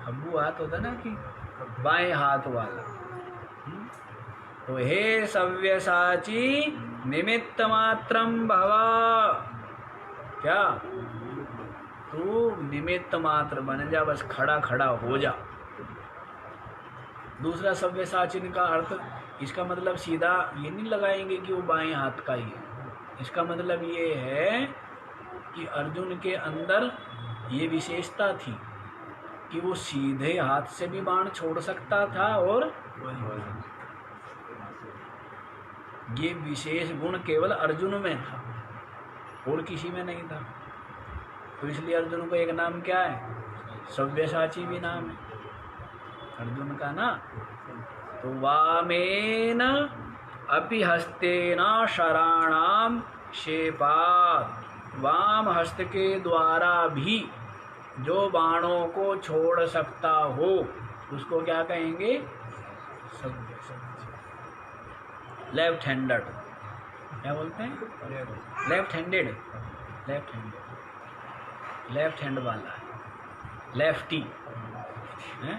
खब्बू हाथ होता ना कि बाएं हाथ वाला। तो हे सव्यसाची निमित्त मात्रम भवा, क्या तू निमित्त मात्र बन जा, बस खड़ा खड़ा हो जा। दूसरा सव्यसाचिन का अर्थ, इसका मतलब सीधा ये नहीं लगाएंगे कि वो बाएं हाथ का ही है, इसका मतलब ये है कि अर्जुन के अंदर ये विशेषता थी कि वो सीधे हाथ से भी बाण छोड़ सकता था, और ये विशेष गुण केवल अर्जुन में था और किसी में नहीं था। तो इसलिए अर्जुन को एक नाम क्या है? सव्यसाची भी नाम है अर्जुन का ना। तो वामेन अपि हस्तेन शराणाम शेपात, वाम हस्त के द्वारा भी जो बाणों को छोड़ सकता हो उसको क्या कहेंगे? लेफ्ट हैंडेड, क्या बोलते हैं? Left handed, left handed, left hand वाला, लेफ्टी है,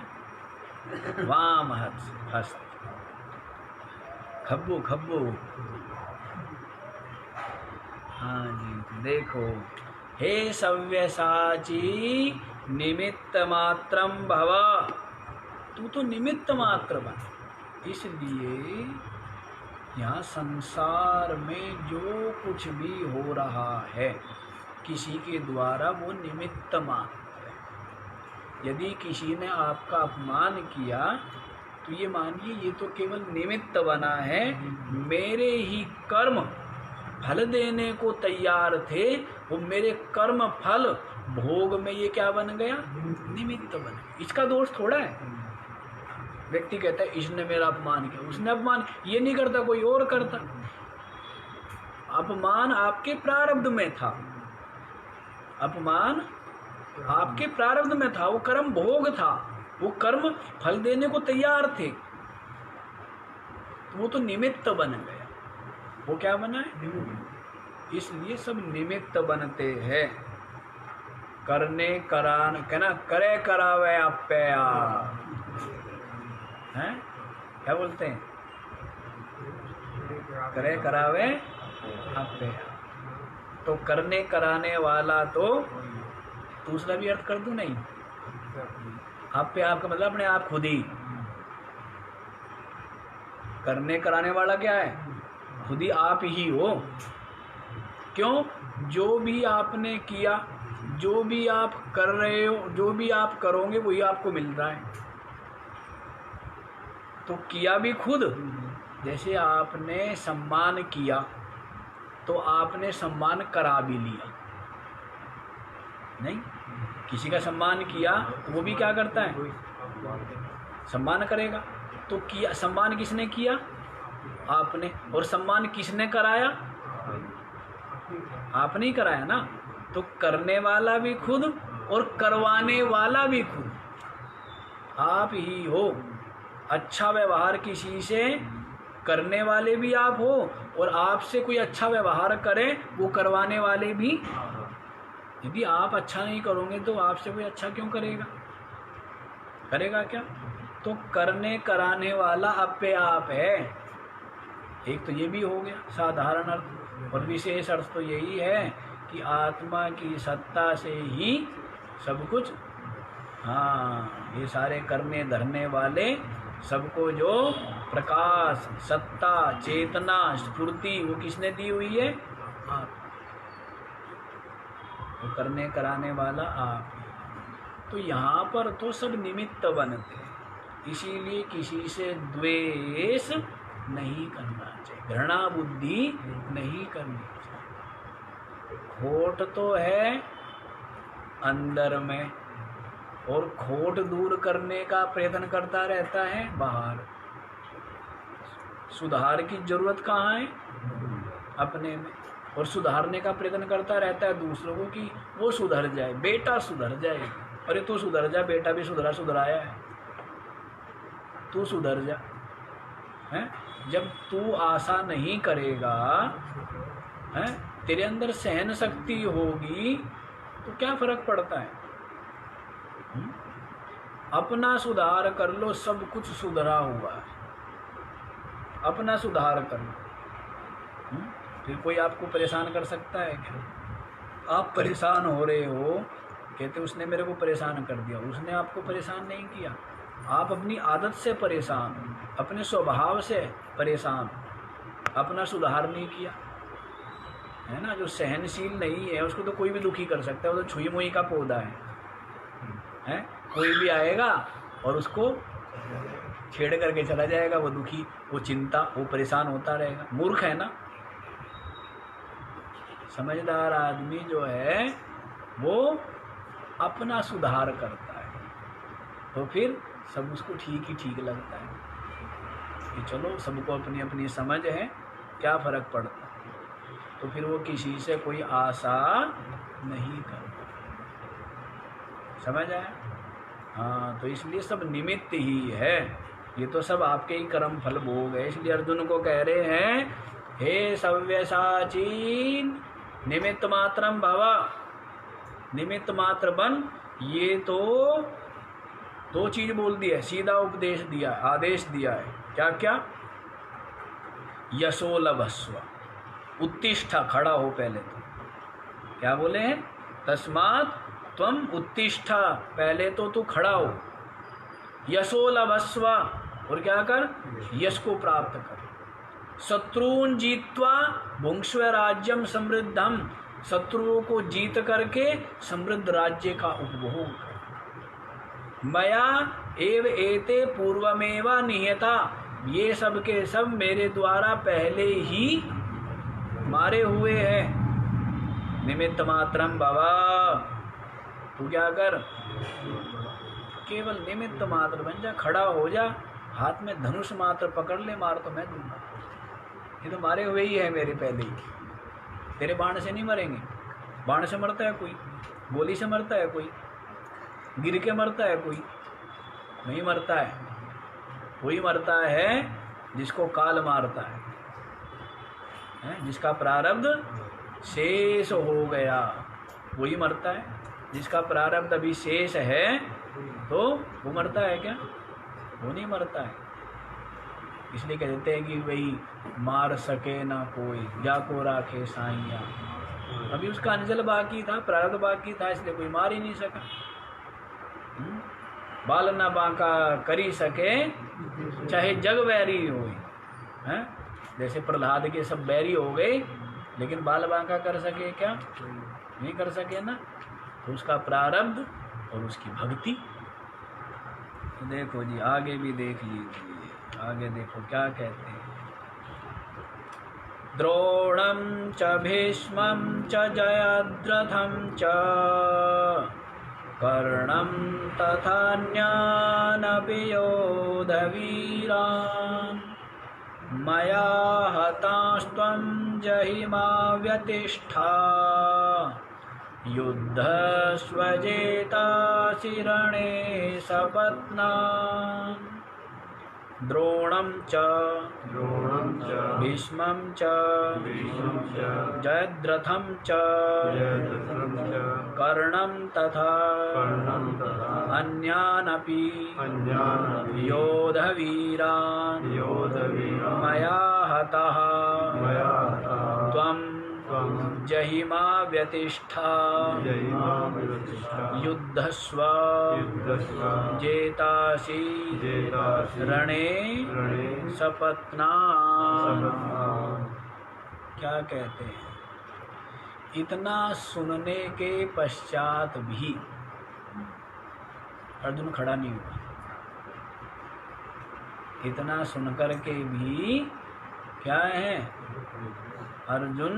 वाम हस्त, खब्बू खब्बू। हाँ जी, देखो, हे सव्यसाची निमित्त मात्रम भव, तू तो निमित्त मात्र बन। इसलिए यहाँ संसार में जो कुछ भी हो रहा है किसी के द्वारा वो निमित्त मात्र है। यदि किसी ने आपका अपमान किया तो ये मानिए ये तो केवल निमित्त बना है, मेरे ही कर्म फल देने को तैयार थे, वो मेरे कर्म फल भोग में ये क्या बन गया? निमित्त बन गया। इसका दोष थोड़ा है। व्यक्ति कहता है इसने मेरा अपमान किया, उसने अपमान ये नहीं करता, कोई और करता। अपमान आपके प्रारब्ध में था, अपमान आपके प्रारब्ध में था, वो कर्म भोग था, वो कर्म फल देने को तैयार थे, तो वो तो निमित्त बन गया। वो क्या बना है? इसलिए सब निमित्त बनते हैं। करने करान कहना, करे करावे अप्या हैं, क्या बोलते हैं? करे करावे अप्या। तो करने कराने वाला, तो दूसरा भी अर्थ कर दूं? नहीं, आप पे आपका मतलब अपने आप खुद ही। करने कराने वाला क्या है? खुद ही आप ही हो। क्यों? जो भी आपने किया, जो भी आप कर रहे हो, जो भी आप करोगे वही आपको मिल रहा है। तो किया भी खुद। जैसे आपने सम्मान किया तो आपने सम्मान करा भी लिया। नहीं, किसी का सम्मान किया तो वो भी क्या करता है? सम्मान करेगा। तो किया, सम्मान किसने किया? आपने। और सम्मान किसने कराया? आपने ही कराया ना। तो करने वाला भी खुद और करवाने वाला भी खुद आप ही हो। अच्छा व्यवहार किसी से करने वाले भी आप हो, और आपसे कोई अच्छा व्यवहार करे वो करवाने वाले भी। यदि आप अच्छा नहीं करोगे तो आपसे कोई अच्छा क्यों करेगा? करेगा क्या? तो करने कराने वाला अपने आप है। एक तो ये भी हो गया साधारण अर्थ, और विशेष अर्थ तो यही है कि आत्मा की सत्ता से ही सब कुछ। हाँ, ये सारे करने धरने वाले सबको जो प्रकाश, सत्ता, चेतना, स्फूर्ति वो किसने दी हुई है? आप। तो करने कराने वाला आप। तो यहाँ पर तो सब निमित्त बनते हैं। इसीलिए किसी से द्वेष नहीं करना चाहिए, घृणा बुद्धि नहीं करनी चाहिए। खोट तो है अंदर में, और खोट दूर करने का प्रयत्न करता रहता है बाहर। सुधार की जरूरत कहाँ है? अपने में। और सुधारने का प्रयत्न करता रहता है दूसरों को कि वो सुधर जाए, बेटा सुधर जाए। अरे तू सुधर जा, बेटा भी सुधराया है, तू सुधर जा। हैं? जब तू आशा नहीं करेगा, हैं, तेरे अंदर सहन शक्ति होगी तो क्या फर्क पड़ता है? अपना सुधार कर लो, सब कुछ सुधरा हुआ है। अपना सुधार कर लो, फिर कोई आपको परेशान कर सकता है क्या? आप परेशान हो रहे हो, कहते उसने मेरे को परेशान कर दिया। उसने आपको परेशान नहीं किया। आप अपनी आदत से परेशान, अपने स्वभाव से परेशान, अपना सुधार नहीं किया है ना। जो सहनशील नहीं है उसको तो कोई भी दुखी कर सकता है। वो तो छुई मुई का पौधा है? कोई भी आएगा और उसको छेड़ करके चला जाएगा। वो दुखी, वो चिंता, वो परेशान होता रहेगा। मूर्ख है ना। समझदार आदमी जो है वो अपना सुधार करता है, तो फिर सब उसको ठीक ही ठीक लगता है कि चलो सबको अपनी अपनी समझ है, क्या फ़र्क पड़ता है। तो फिर वो किसी से कोई आशा नहीं करता। समझ आया? हाँ, तो इसलिए सब निमित्त ही है। ये तो सब आपके ही कर्म फल भोग है। इसलिए अर्जुन को कह रहे हैं, हे सव्यसाची निमित्त मात्रम भव, निमित्त मात्र बन। ये तो दो चीज बोल दी है, सीधा उपदेश दिया, आदेश दिया है। क्या क्या? यशो लभस्व, उत्तिष्ठा, खड़ा हो। पहले तो क्या बोले हैं? तस्मात् त्वम उत्तिष्ठा, पहले तो तू खड़ा हो। यशो लभस्व, और क्या कर? यश को प्राप्त कर। शत्रुन जीत्वा भुंक्ष्व राज्यम समृद्धम, शत्रुओं को जीत करके समृद्ध राज्य का उपभोग कर। मया एव एते पूर्वमेवा नियता, ये सब के सब मेरे द्वारा पहले ही मारे हुए हैं। निमित्त मात्रम भवा, तू क्या कर? केवल निमित्त मात्र बन जा, खड़ा हो जा, हाथ में धनुष मात्र पकड़ ले, मार तो मैं दूंगा। ये तो मारे हुए ही है मेरे पहले ही। तेरे बाण से नहीं मरेंगे। बाण से मरता है कोई? गोली से मरता है कोई? गिर के मरता है कोई? नहीं मरता है। कोई मरता है जिसको काल मारता है, जिसका प्रारब्ध शेष हो गया, वही मरता है। जिसका प्रारब्ध अभी शेष है तो वो मरता है क्या? वो नहीं मरता है। इसलिए कहते हैं कि वही मार सके ना कोई, जाको राखे साइया। अभी उसका अंजल बाकी था, प्रारब्ध बाकी था, इसलिए कोई मार ही नहीं सका। बाल ना बांका करी सके चाहे जग बैरी हो। हैं? जैसे प्रहलाद के सब बैरी हो गए, लेकिन बाल बांका कर सके क्या? नहीं कर सके ना। तो उसका प्रारब्ध और उसकी भक्ति। तो देखो जी, आगे भी देख लीजिए। आगे देखो क्या कहते हैं। द्रोणं च भीष्मं च जयद्रथं च कर्णं तथान्यानपि योधवीरान् मया हतास्त्वं जहिमा व्यतिष्ठा युद्धस्वजेतासि रणे सपत्नान्। द्रोणं च भीष्मं च जयद्रथं च कर्णं तथा अन्यानपि योधवीरान् मया हतः त्वं जहिमा व्यतिष्ठा युद्धस्व जेतासि रणे सपत्नान्। क्या कहते हैं? इतना सुनने के पश्चात भी अर्जुन खड़ा नहीं हुआ। इतना सुनकर के भी क्या है? अर्जुन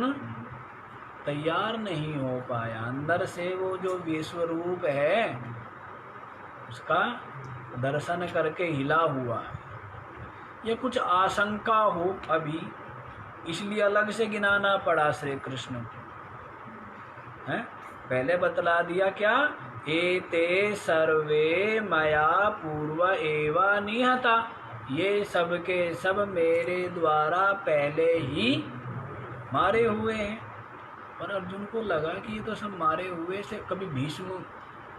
तैयार नहीं हो पाया। अंदर से वो जो विश्वरूप है उसका दर्शन करके हिला हुआ है। ये कुछ आशंका हो अभी, इसलिए अलग से गिनाना पड़ा श्री कृष्ण को। हैं? पहले बतला दिया क्या? एते सर्वे मया पूर्व एवा निहता। ये सब के सब मेरे द्वारा पहले ही मारे हुए हैं। और अर्जुन को लगा कि ये तो सब मारे हुए से, कभी भीष्म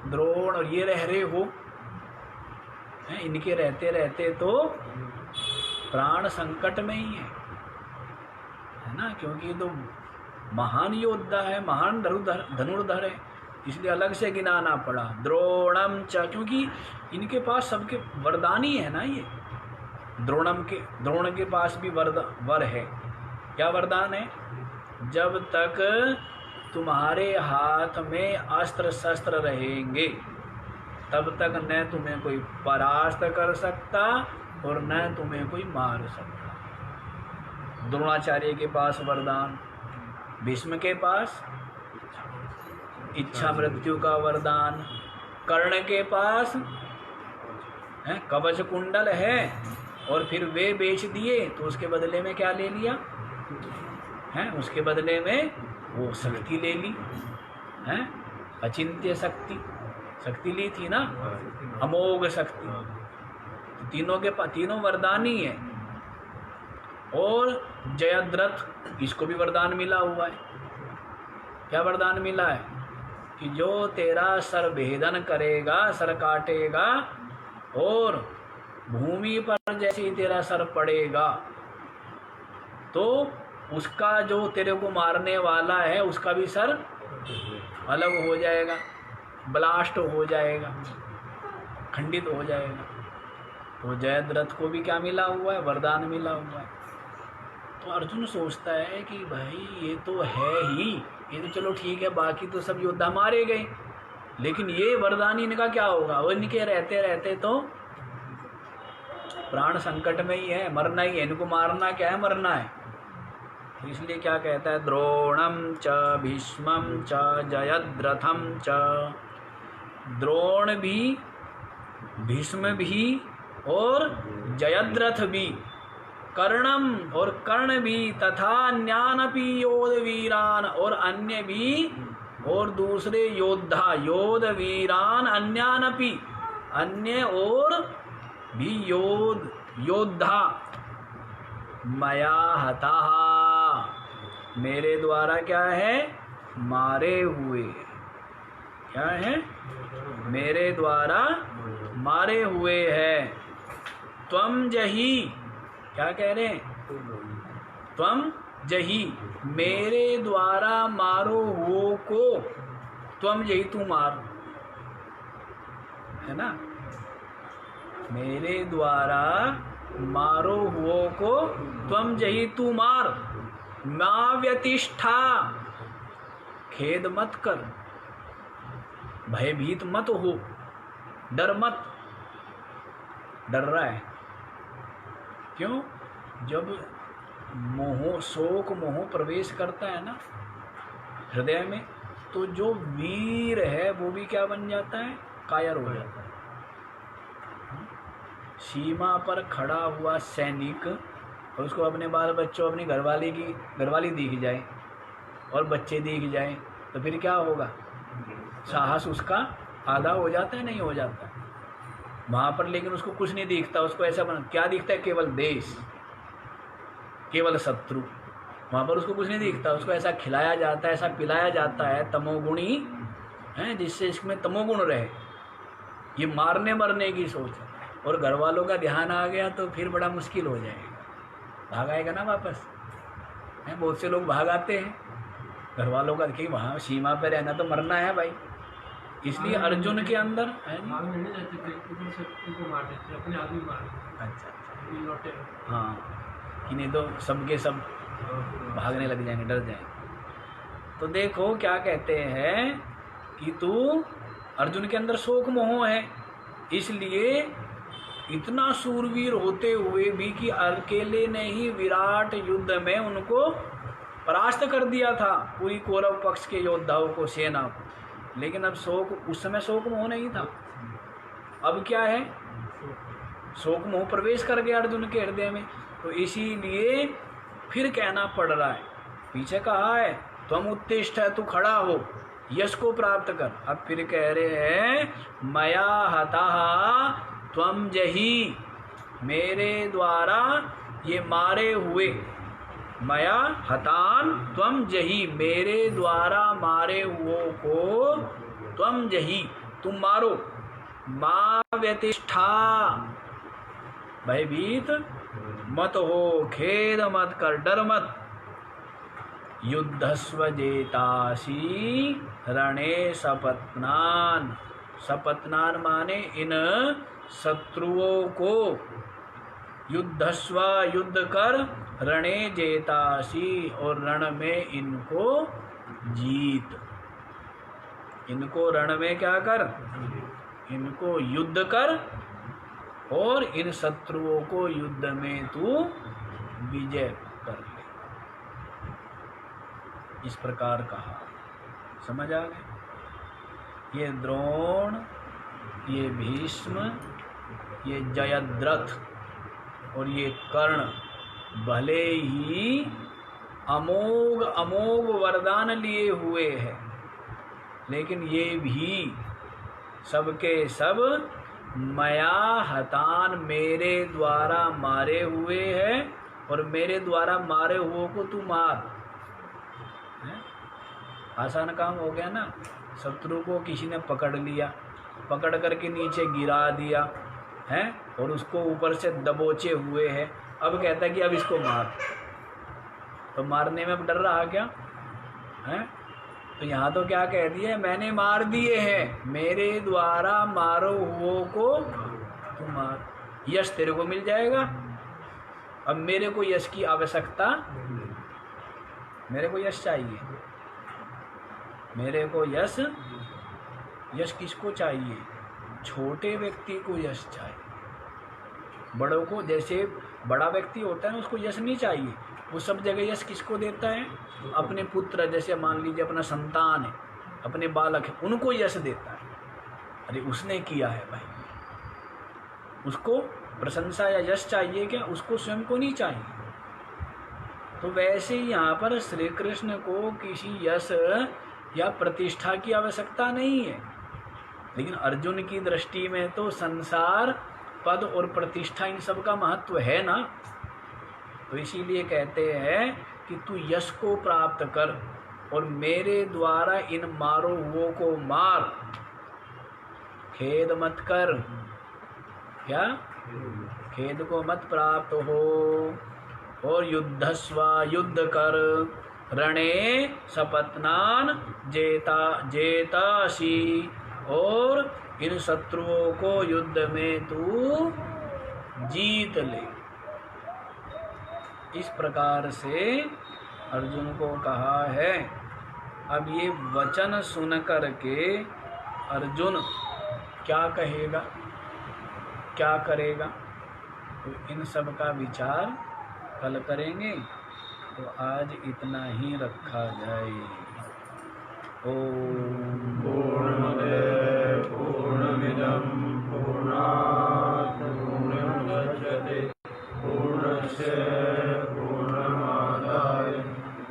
द्रोण और ये रह रहे हो हैं, इनके रहते रहते तो प्राण संकट में ही है ना। क्योंकि ये तो महान योद्धा है, महान धनुर्धर है, इसलिए अलग से गिनाना पड़ा। द्रोणम च, क्योंकि इनके पास सबके वरदान ही है ना। ये द्रोण के पास भी वर है। क्या वरदान है? जब तक तुम्हारे हाथ में अस्त्र शस्त्र रहेंगे तब तक न तुम्हें कोई परास्त कर सकता और न तुम्हें कोई मार सकता। द्रोणाचार्य के पास वरदान, भीष्म के पास इच्छा मृत्यु का वरदान, कर्ण के पास कवच कुंडल है, और फिर वे बेच दिए तो उसके बदले में क्या ले लिया है? उसके बदले में वो शक्ति ले ली है, अचिंत्य शक्ति ली थी ना, अमोघ शक्ति। तो तीनों वरदान ही है। और जयद्रथ, इसको भी वरदान मिला हुआ है। क्या वरदान मिला है? कि जो तेरा सर भेदन करेगा, सर काटेगा, और भूमि पर जैसे ही तेरा सर पड़ेगा तो उसका जो तेरे को मारने वाला है उसका भी सर अलग हो जाएगा, ब्लास्ट हो जाएगा, खंडित हो जाएगा। तो जयद्रथ को भी क्या मिला हुआ है? वरदान मिला हुआ है। तो अर्जुन सोचता है कि भाई ये तो है ही, ये तो चलो ठीक है, बाकी तो सब योद्धा मारे गए, लेकिन ये वरदान इनका क्या होगा? वो इनके रहते रहते तो प्राण संकट में ही है, मरना ही है। इनको मारना क्या है? मरना है। तो इसलिए क्या कहता है? द्रोणम च भीष्मम च जयद्रथम च। द्रोण भी, भीष्म भी और जयद्रथ भी, कर्णम और कर्ण भी, तथा अन्यानपि योधवीरान, और अन्य भी और दूसरे योद्धा, योध वीरान अन्यानपि, अन्य और भी योद्धा, मया हताः, मेरे द्वारा क्या है, मारे हुए। क्या है, मेरे द्वारा मारे हुए हैं। त्वम जही, क्या कह रहे हैं, त्वम जही, मेरे द्वारा मारो हुओ को, त्वम जही, तू मार, है ना, मेरे द्वारा मारो हुओ को त्वम जही, तू मार। मा व्यतिष्ठा, खेद मत कर, भयभीत मत हो, डर मत। डर रहा है क्यों? जब मोह, शोक मोह प्रवेश करता है ना हृदय में, तो जो वीर है वो भी क्या बन जाता है, कायर हो जाता है। सीमा पर खड़ा हुआ सैनिक, और उसको अपने बाल बच्चों, अपनी घरवाली दिख जाए और बच्चे दिख जाए, तो फिर क्या होगा, साहस उसका आधा हो जाता है, नहीं हो जाता। वहाँ पर लेकिन उसको कुछ नहीं दिखता, उसको ऐसा क्या दिखता है, केवल देश, केवल शत्रु। वहाँ पर उसको कुछ नहीं दिखता, उसको ऐसा खिलाया जाता है, ऐसा पिलाया जाता है, तमोगुणी है, जिससे इसमें तमोगुण रहे। ये मारने मरने की सोच है, और घर वालों का ध्यान आ गया तो फिर बड़ा मुश्किल हो जाएगा, भाग आएगा ना वापस। है, बहुत से लोग भाग आते हैं घर वालों का, कि वहाँ सीमा पे रहना तो मरना है भाई। इसलिए अर्जुन के अंदर है, अच्छा, हाँ, कि नहीं तो सबके सब भागने लग जाएंगे, डर जाएंगे। तो देखो क्या कहते हैं कि तू, अर्जुन के अंदर शोक मोह है, इसलिए इतना सूरवीर होते हुए भी कि अकेले ने ही विराट युद्ध में उनको परास्त कर दिया था, पूरी कौरव पक्ष के योद्धाओं को, सेना को। लेकिन अब शोक, उस समय शोक मोह नहीं था, अब क्या है, शोक मोह प्रवेश कर गया अर्जुन के हृदय में। तो इसीलिए फिर कहना पड़ रहा है, पीछे कहा है त्वम उत्तिष्ठ, है तू खड़ा हो, यश को प्राप्त कर। अब फिर कह रहे हैं मया हताः त्वम जही, मेरे द्वारा ये मारे हुए, मया हतान त्वम जही, मेरे द्वारा मारे हुओं को त्वम जही, तुम मारो। मा व्यतिष्ठा, भयभीत मत हो, खेद मत कर, डर मत। युद्धस्व जेतासी रणे सपत्नान, सपत्नान माने इन शत्रुओं को, युद्धस्व, युद्ध कर, रणे जेतासी, और रण में इनको जीत। इनको रण में क्या कर, इनको युद्ध कर, और इन शत्रुओं को युद्ध में तू विजय कर ले। इस प्रकार कहा, समझ आ गया। ये द्रोण, ये भीष्म, ये जयद्रथ और ये कर्ण भले ही अमोघ अमोघ वरदान लिए हुए हैं, लेकिन ये भी सबके सब मया हतान, मेरे द्वारा मारे हुए हैं, और मेरे द्वारा मारे हुओं को तू मार। आसान काम हो गया ना। शत्रु को किसी ने पकड़ लिया, पकड़ करके नीचे गिरा दिया है, और उसको ऊपर से दबोचे हुए है। अब कहता है कि अब इसको मार, तो मारने में डर रहा क्या है? तो यहाँ तो क्या कह दिया, मैंने मार दिए हैं, मेरे द्वारा मारो हुओं को तू मार, यश तेरे को मिल जाएगा। अब मेरे को यश की आवश्यकता, मेरे को यश चाहिए, मेरे को यश, यश किसको चाहिए? छोटे व्यक्ति को यश चाहिए। बड़ों को, जैसे बड़ा व्यक्ति होता है ना, उसको यश नहीं चाहिए। वो सब जगह यश किसको देता है? अपने पुत्र, जैसे मान लीजिए अपना संतान है, अपने बालक है, उनको यश देता है। अरे उसने किया है भाई, उसको प्रशंसा या यश चाहिए क्या? उसको स्वयं को नहीं चाहिए। तो वैसे ही यहाँ पर श्री कृष्ण को किसी यश या प्रतिष्ठा की आवश्यकता नहीं है। लेकिन अर्जुन की दृष्टि में तो संसार, पद और प्रतिष्ठा इन सब का महत्व है ना। तो इसीलिए कहते हैं कि तू यश को प्राप्त कर और मेरे द्वारा इन मारो हुओं को मार, खेद मत कर। क्या खेद को मत प्राप्त हो। और युद्धस्व, युद्ध कर, रणे सपत्नान जेतासी, और इन शत्रुओं को युद्ध में तू जीत ले। इस प्रकार से अर्जुन को कहा है। अब ये वचन सुन कर के अर्जुन क्या कहेगा, क्या करेगा, तो इन सब का विचार कल करेंगे। तो आज इतना ही रखा जाए। ओम पूर्णमदे पूर्णमिदं पूर्णात् पूर्णमुदच्यते पूर्णस्य पूर्णमादाय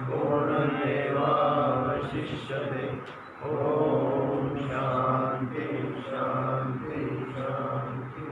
पूर्णमेवावशिष्यते। ओम शांति शांति शांति।